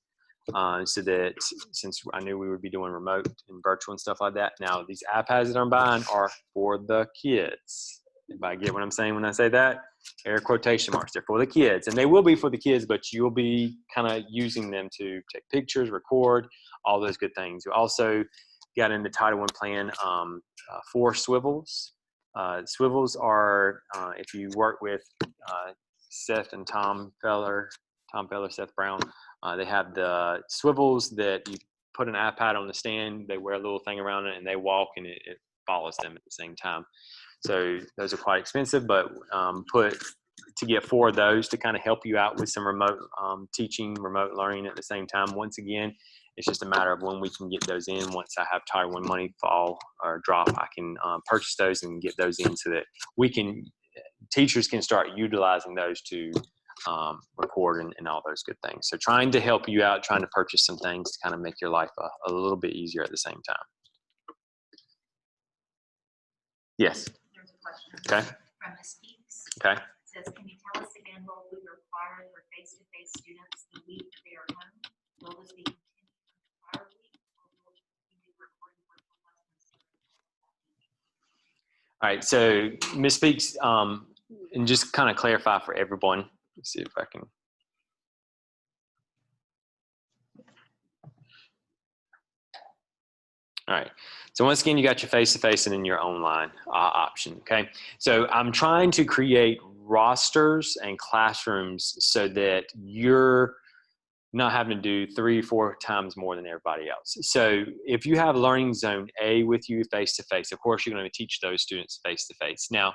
so that since I knew we would be doing remote and virtual and stuff like that. Now these iPads that I'm buying are for the kids. Everybody get what I'm saying when I say that? Air quotation marks. They're for the kids, and they will be for the kids, but you'll be kind of using them to take pictures, record, all those good things. We also got in the Title I plan 4 swivels. Swivels are, if you work with Seth and Tom Feller, Seth Brown, they have the swivels that you put an iPad on the stand, they wear a little thing around it, and they walk, and it follows them at the same time. So those are quite expensive, but to get 4 of those to kind of help you out with some remote teaching, remote learning at the same time. Once again, it's just a matter of when we can get those in. Once I have Title I money fall or drop, I can purchase those and get those in so that teachers can start utilizing those to record and all those good things. So trying to help you out, trying to purchase some things to kind of make your life a little bit easier at the same time. Yes. There's a question. Okay. From Ms. Peaks. Okay. It says, can you tell us again what will be required for face-to-face students the week they are home? Will this be continued for the entire week, or will we be recording virtual lessons? All right. So Ms. Speaks, and just kind of clarify for everyone. Let's see if I can. All right. So once again, you got your face-to-face and then your online option. Okay. So I'm trying to create rosters and classrooms so that you're not having to do 3-4 times more than everybody else. So if you have Learning Zone A with you face-to-face, of course, you're going to teach those students face-to-face. Now,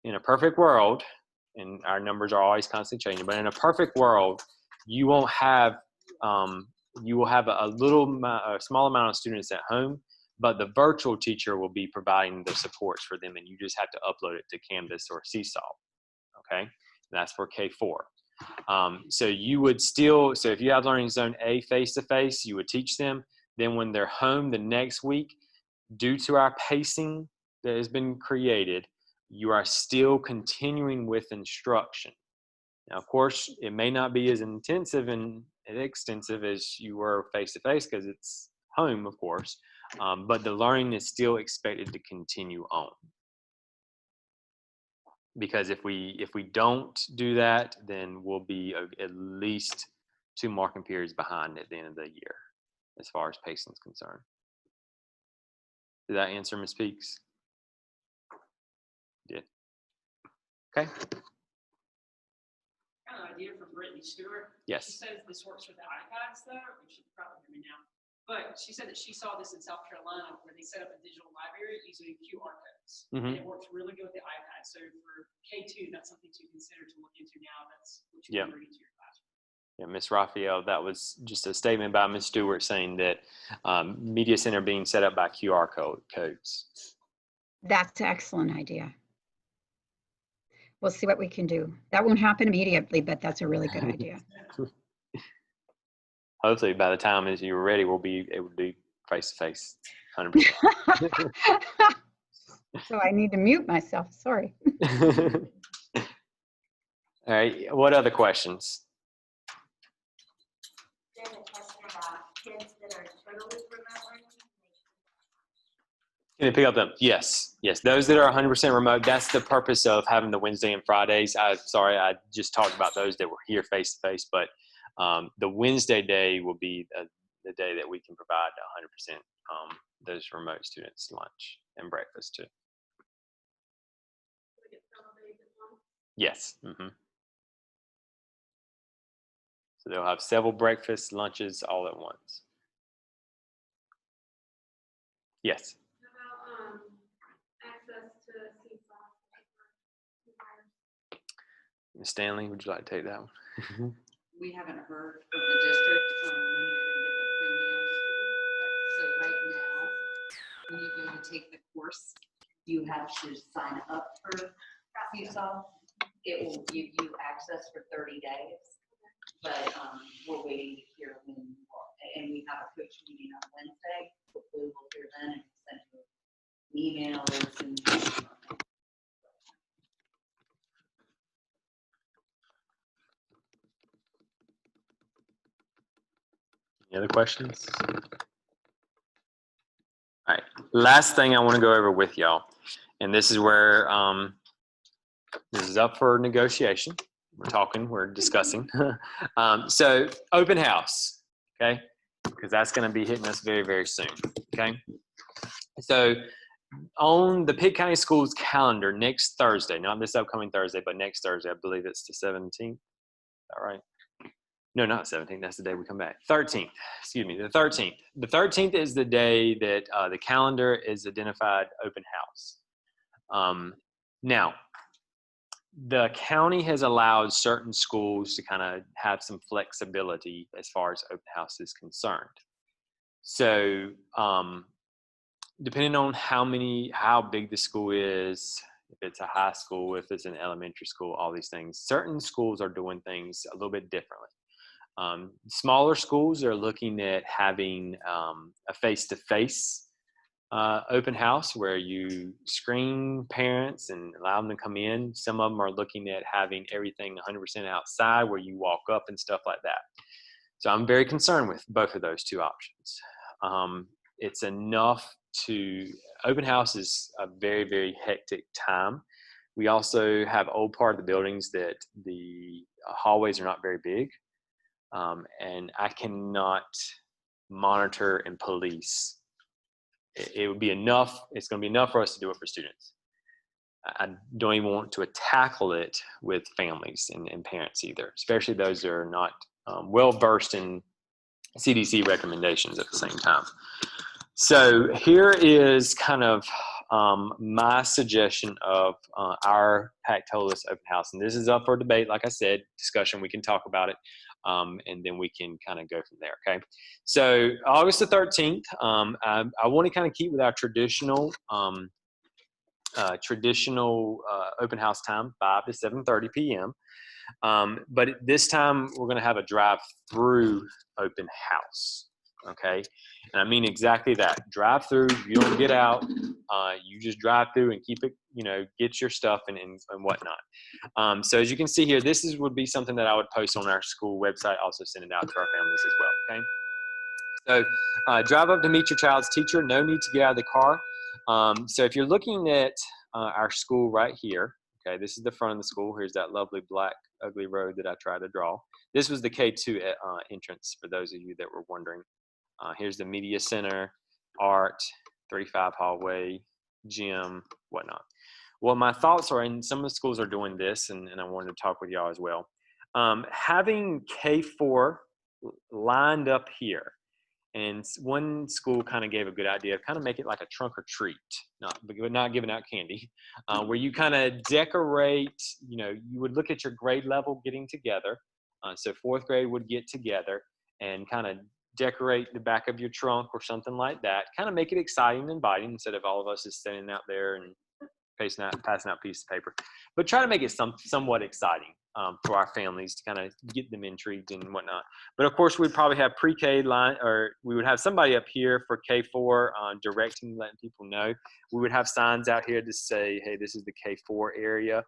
in a perfect world, and our numbers are always constantly changing, but in a perfect world, you won't have, you will have a small amount of students at home, but the virtual teacher will be providing the supports for them, and you just have to upload it to Canvas or Seesaw. Okay, and that's for K4. So you would still, so if you have Learning Zone A face-to-face, you would teach them. Then when they're home the next week, due to our pacing that has been created, you are still continuing with instruction. Now, of course, it may not be as intensive and extensive as you were face-to-face because it's home, of course, but the learning is still expected to continue on. Because if we don't do that, then we'll be at least 2 marking periods behind at the end of the year, as far as pacing is concerned. Did that answer Ms. Peaks? Did. Okay. Kind of idea from Brittany Stewart. Yes. She says this works with the iPads though, or she probably hear me now. But she said that she saw this in South Carolina where they set up a digital library using QR codes. Mhm. And it works really good with the iPad. So for K2, that's something to consider to look into now. That's what you Yeah. can bring into your classroom. Yeah, Ms. Raphael, that was just a statement by Ms. Stewart saying that Media Center being set up by QR codes. That's an excellent idea. We'll see what we can do. That won't happen immediately, but that's a really good idea. Hopefully, by the time as you're ready, it would be face to face, 100%. So I need to mute myself, sorry. All right, what other questions? There's a question about kids that are totally remote learning. Can they pick up them? Yes. Those that are 100% remote, that's the purpose of having the Wednesday and Fridays. Sorry, I just talked about those that were here face to face, but the Wednesday day will be the day that we can provide 100% those remote students lunch and breakfast too. Yes. Mm-hmm. So they'll have several breakfasts, lunches all at once. Yes. About access to Seesaw. Ms. Stanley, would you like to take that one? We haven't heard from the district on when you're gonna get the premiums. So right now, when you go to take the course, you have to sign up for Seesaw. It will give you access for 30 days. But we're waiting to hear when, and we have a coach meeting on Wednesday. Hopefully we'll hear then and send you emails and. Any other questions? All right, last thing I want to go over with y'all, and this is where this is up for negotiation. We're discussing. So open house, okay? Because that's going to be hitting us very, very soon, okay? So on the Pitt County Schools calendar next Thursday, not this upcoming Thursday, but next Thursday, I believe it's the 17th. All right. No, not 17th. That's the day we come back. 13th. Excuse me. The 13th. The 13th is the day that the calendar is identified open house. Now, the county has allowed certain schools to kind of have some flexibility as far as open house is concerned. So, depending on how big the school is, if it's a high school, if it's an elementary school, all these things, certain schools are doing things a little bit differently. Smaller schools are looking at having a face-to-face open house where you screen parents and allow them to come in. Some of them are looking at having everything 100% outside where you walk up and stuff like that. So I'm very concerned with both of those two options. It's enough open house is a very, very hectic time. We also have old part of the buildings that the hallways are not very big. And I cannot monitor and police. It would be enough. It's going to be enough for us to do it for students. I don't even want to tackle it with families and parents either, especially those that are not well versed in CDC recommendations at the same time. So here is kind of my suggestion of our Pactolus open house. And this is up for debate, like I said, discussion, we can talk about it. And then we can kind of go from there, okay? So August the 13th, I want to kind of keep with our traditional open house time, 5 to 7:30 p.m. But this time we're going to have a drive-through open house, okay? And I mean exactly that. Drive through, you don't get out, you just drive through and keep it, get your stuff and whatnot. So as you can see here, this would be something that I would post on our school website, also send it out to our families as well, okay? So drive up to meet your child's teacher, no need to get out of the car. So if you're looking at our school right here, okay, this is the front of the school. Here's that lovely black ugly road that I tried to draw. This was the K2 entrance for those of you that were wondering. Here's the media center, art, 35 hallway, gym, whatnot. Well, my thoughts are, and some of the schools are doing this, and I wanted to talk with y'all as well. Having K4 lined up here And one school kind of gave a good idea of kind of make it like a trunk or treat, not giving out candy, where you kind of decorate, you would look at your grade level getting together. So fourth grade would get together and kind of decorate the back of your trunk or something like that. Kind of make it exciting and inviting instead of all of us just standing out there and passing out pieces of paper. But try to make it somewhat exciting for our families to kind of get them intrigued and whatnot. But of course, we'd probably have pre-K line, or we would have somebody up here for K4 directing, letting people know. We would have signs out here to say, hey, this is the K4 area.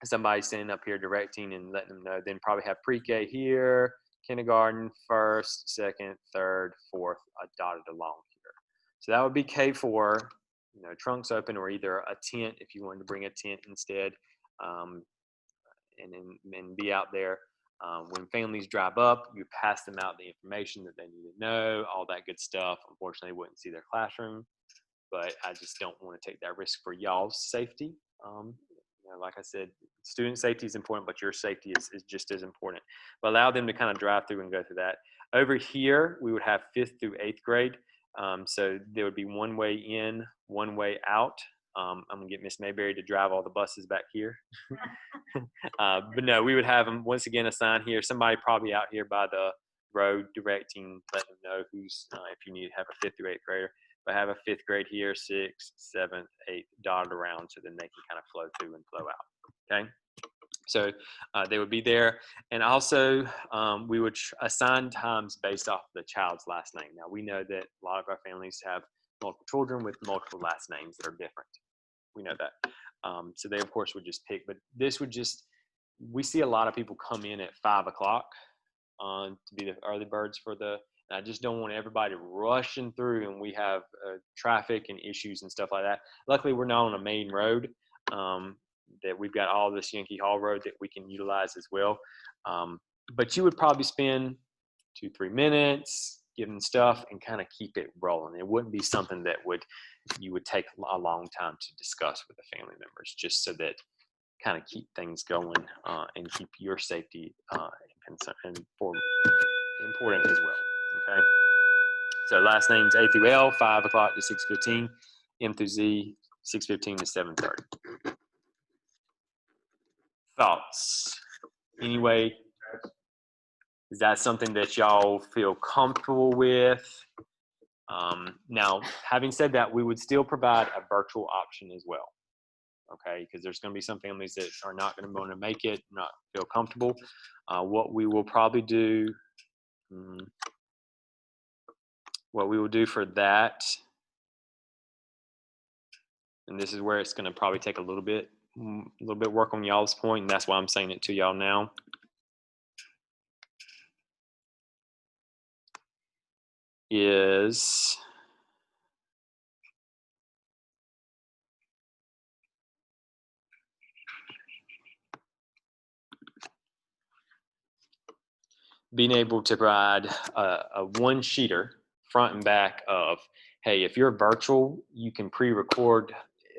Somebody standing up here directing and letting them know. Then probably have pre-K here, kindergarten, first, second, third, fourth, dotted along here. So that would be K4. Trunks open, or either a tent if you wanted to bring a tent instead, and be out there. When families drive up, you pass them out the information that they need to know, all that good stuff. Unfortunately, they wouldn't see their classroom, but I just don't want to take that risk for y'all's safety. Like I said, student safety is important, but your safety is just as important. But allow them to kind of drive through and go through that. Over here, we would have 5th through 8th grade. So there would be one way in, one way out. I'm gonna get Miss Mayberry to drive all the buses back here. But no, we would have them, once again, a sign here, somebody probably out here by the road directing, letting them know who's, if you need to have a 5th through 8th grader. But have a 5th grade here, 6th, 7th, 8th, dotted around, so then they can kind of flow through and flow out, okay? So they would be there. And also we would assign times based off the child's last name. Now we know that a lot of our families have multiple children with multiple last names that are different. We know that. So they of course would just pick, but this would we see a lot of people come in at 5 o'clock to be the early birds for I just don't want everybody rushing through and we have traffic and issues and stuff like that. Luckily we're not on a main road. That we've got all this Yankee Hall Road that we can utilize as well. But you would probably spend 2-3 minutes giving stuff and kind of keep it rolling. It wouldn't be something that you would take a long time to discuss with the family members, just so that kind of keep things going and keep your safety important as well. Okay. So last names A through L, 5 o'clock to 6:15, M through Z, 6:15 to 7:30. Thoughts? Anyway, is that something that y'all feel comfortable with? Now, having said that, we would still provide a virtual option as well. Okay, because there's going to be some families that are not going to want to make it, not feel comfortable. What we will probably do, what we will do for that, and this is where it's going to probably take a little bit work on y'all's point, and that's why I'm saying it to y'all now. Is being able to provide a one-sheeter front and back of, hey, if you're virtual, you can pre-record.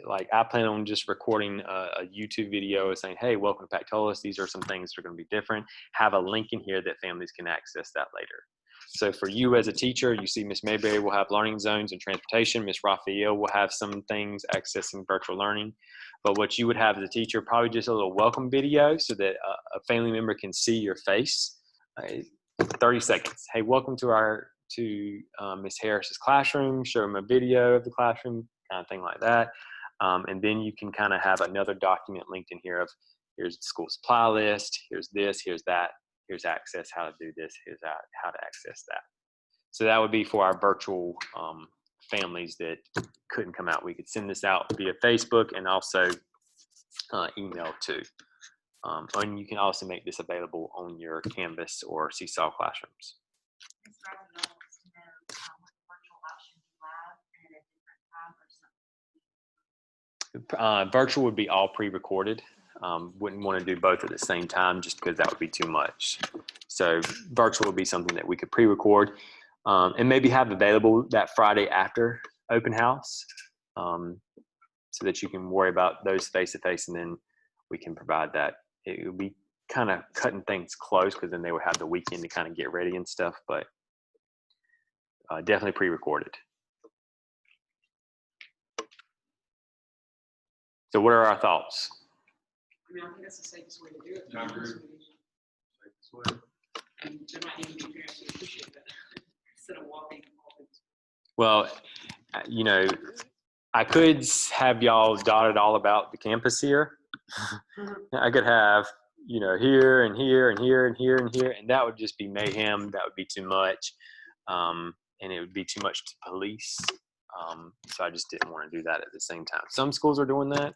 Like I plan on just recording a YouTube video saying, hey, welcome to Pactolus. These are some things that are going to be different. Have a link in here that families can access that later. So for you as a teacher, you see Miss Mayberry will have learning zones and transportation. Miss Raphael will have some things accessing virtual learning. But what you would have as a teacher, probably just a little welcome video so that a family member can see your face. 30 seconds. Hey, welcome to Miss Harris's classroom. Show them a video of the classroom, kind of thing like that. And then you can kind of have another document linked in here of here's the school supply list, here's this, here's that, here's access, how to do this, here's how to access that. So that would be for our virtual families that couldn't come out. We could send this out via Facebook and also email too. And you can also make this available on your Canvas or Seesaw classrooms. Ms. Raphael wants to know what virtual option you have and at a different time or something. Virtual would be all pre-recorded. Wouldn't want to do both at the same time just because that would be too much. So virtual would be something that we could pre-record and maybe have available that Friday after open house so that you can worry about those face-to-face, and then we can provide that. It would be kind of cutting things close because then they would have the weekend to kind of get ready and stuff. But definitely pre-recorded. So what are our thoughts? I mean, I think that's the safest way to do it. I agree. This way. And there might even be parents who appreciate that instead of walking all things. Well, you know, I could have y'all dotted all about the campus here. I could have, you know, here and here and here and here and here, and that would just be mayhem. That would be too much, and it would be too much to police. So I just didn't want to do that at the same time. Some schools are doing that.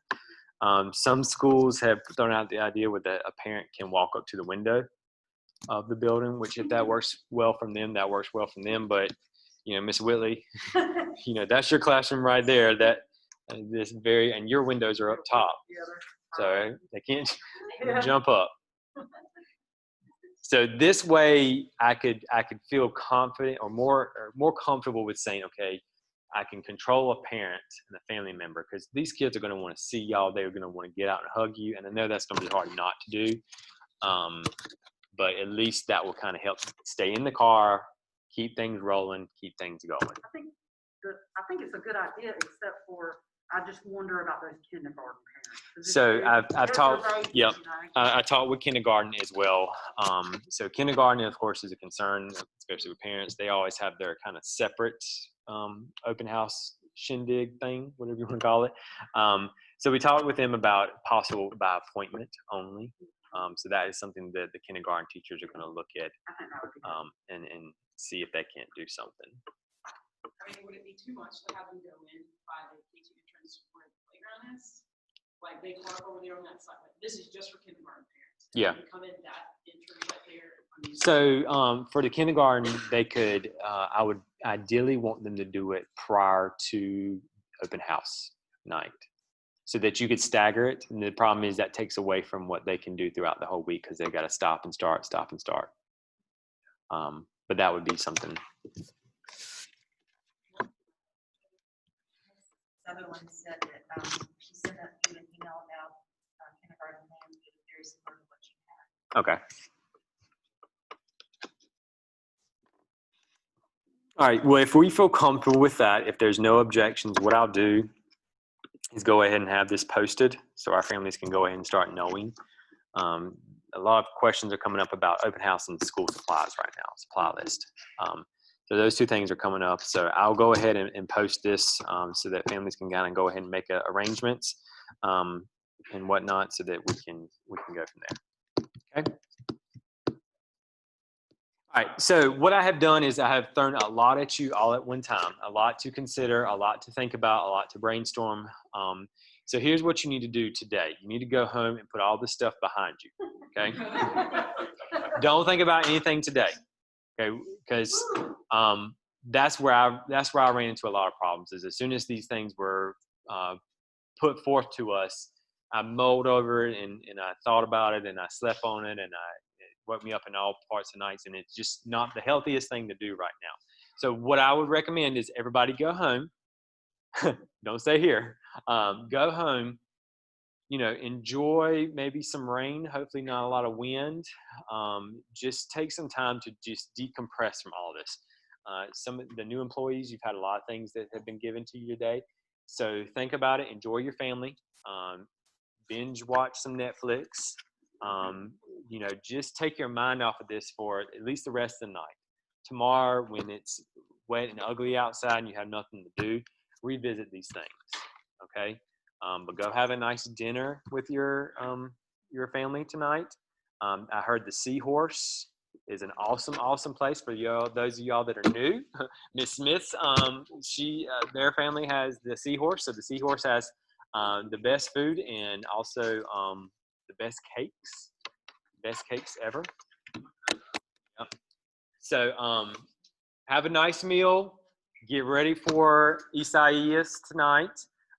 Some schools have thrown out the idea where a parent can walk up to the window of the building, which if that works well from them, that works well from them. But, you know, Miss Whitley, you know, that's your classroom right there. That and your windows are up top, so they can't jump up. So this way, I could feel confident or more comfortable with saying, okay, I can control a parent and a family member, because these kids are going to want to see y'all. They're going to want to get out and hug you, and I know that's going to be hard not to do. But at least that will kind of help stay in the car, keep things rolling, keep things going. I think it's a good idea, except for I just wonder about those kindergarten parents. 'Cause So it's- I've they're talked, babies, yep. you know. I talked with kindergarten as well. So kindergarten, of course, is a concern, especially with parents. They always have their kind of separate open house shindig thing, whatever you want to call it. So we talked with them about possible by appointment only. So that is something that the kindergarten teachers are going to look at I think that would be good. and see if they can't do something. I mean, would it be too much to have them go in by the K2 entrance where the playground is? Like they park over there on that side. Like, this is just for kindergarten parents. Yeah. They come in that entrance right there. I mean, So for the kindergarten, they could, I would ideally want them to do it prior to open house night so that you could stagger it. And the problem is that takes away from what they can do throughout the whole week, because they've got to stop and start. But that would be something. Sutherland said that she sent you an email about kindergarten plan, very similar to what you had. Okay. All right. Well, if we feel comfortable with that, if there's no objections, what I'll do is go ahead and have this posted so our families can go ahead and start knowing. A lot of questions are coming up about open house and school supplies right now, supply list. So those two things are coming up. So I'll go ahead and post this so that families can kind of go ahead and make arrangements and whatnot, so that we can go from there. Okay. All right. So what I have done is I have thrown a lot at you all at one time, a lot to consider, a lot to think about, a lot to brainstorm. So here's what you need to do today. You need to go home and put all this stuff behind you. Okay. Don't think about anything today. Okay. Because that's where I ran into a lot of problems. Is as soon as these things were put forth to us, I mulled over it and I thought about it and I slept on it, and it woke me up in all parts of nights, and it's just not the healthiest thing to do right now. So what I would recommend is everybody go home. Don't stay here. Go home. You know, enjoy maybe some rain, hopefully not a lot of wind. Just take some time to just decompress from all this. Some of the new employees, you've had a lot of things that have been given to you today. So think about it, enjoy your family, binge watch some Netflix. You know, just take your mind off of this for at least the rest of the night. Tomorrow, when it's wet and ugly outside and you have nothing to do, revisit these things, okay? But go have a nice dinner with your family tonight. I heard the Seahorse is an awesome place for those of y'all that are new. Miss Smith's, their family has the Seahorse, so the Seahorse has the best food and also the best cakes ever. Yep. So have a nice meal. Get ready for Isaias tonight.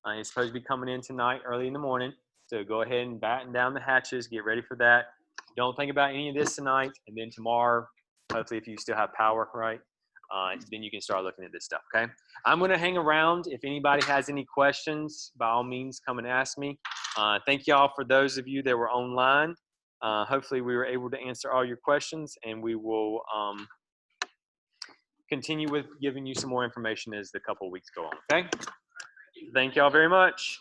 It's supposed to be coming in tonight early in the morning. So go ahead and batten down the hatches. Get ready for that. Don't think about any of this tonight. And then tomorrow, hopefully if you still have power, right, then you can start looking at this stuff, okay? I'm going to hang around. If anybody has any questions, by all means, come and ask me. Thank y'all for those of you that were online. Hopefully we were able to answer all your questions, and we will continue with giving you some more information as the couple weeks go on. Okay. Thank y'all very much.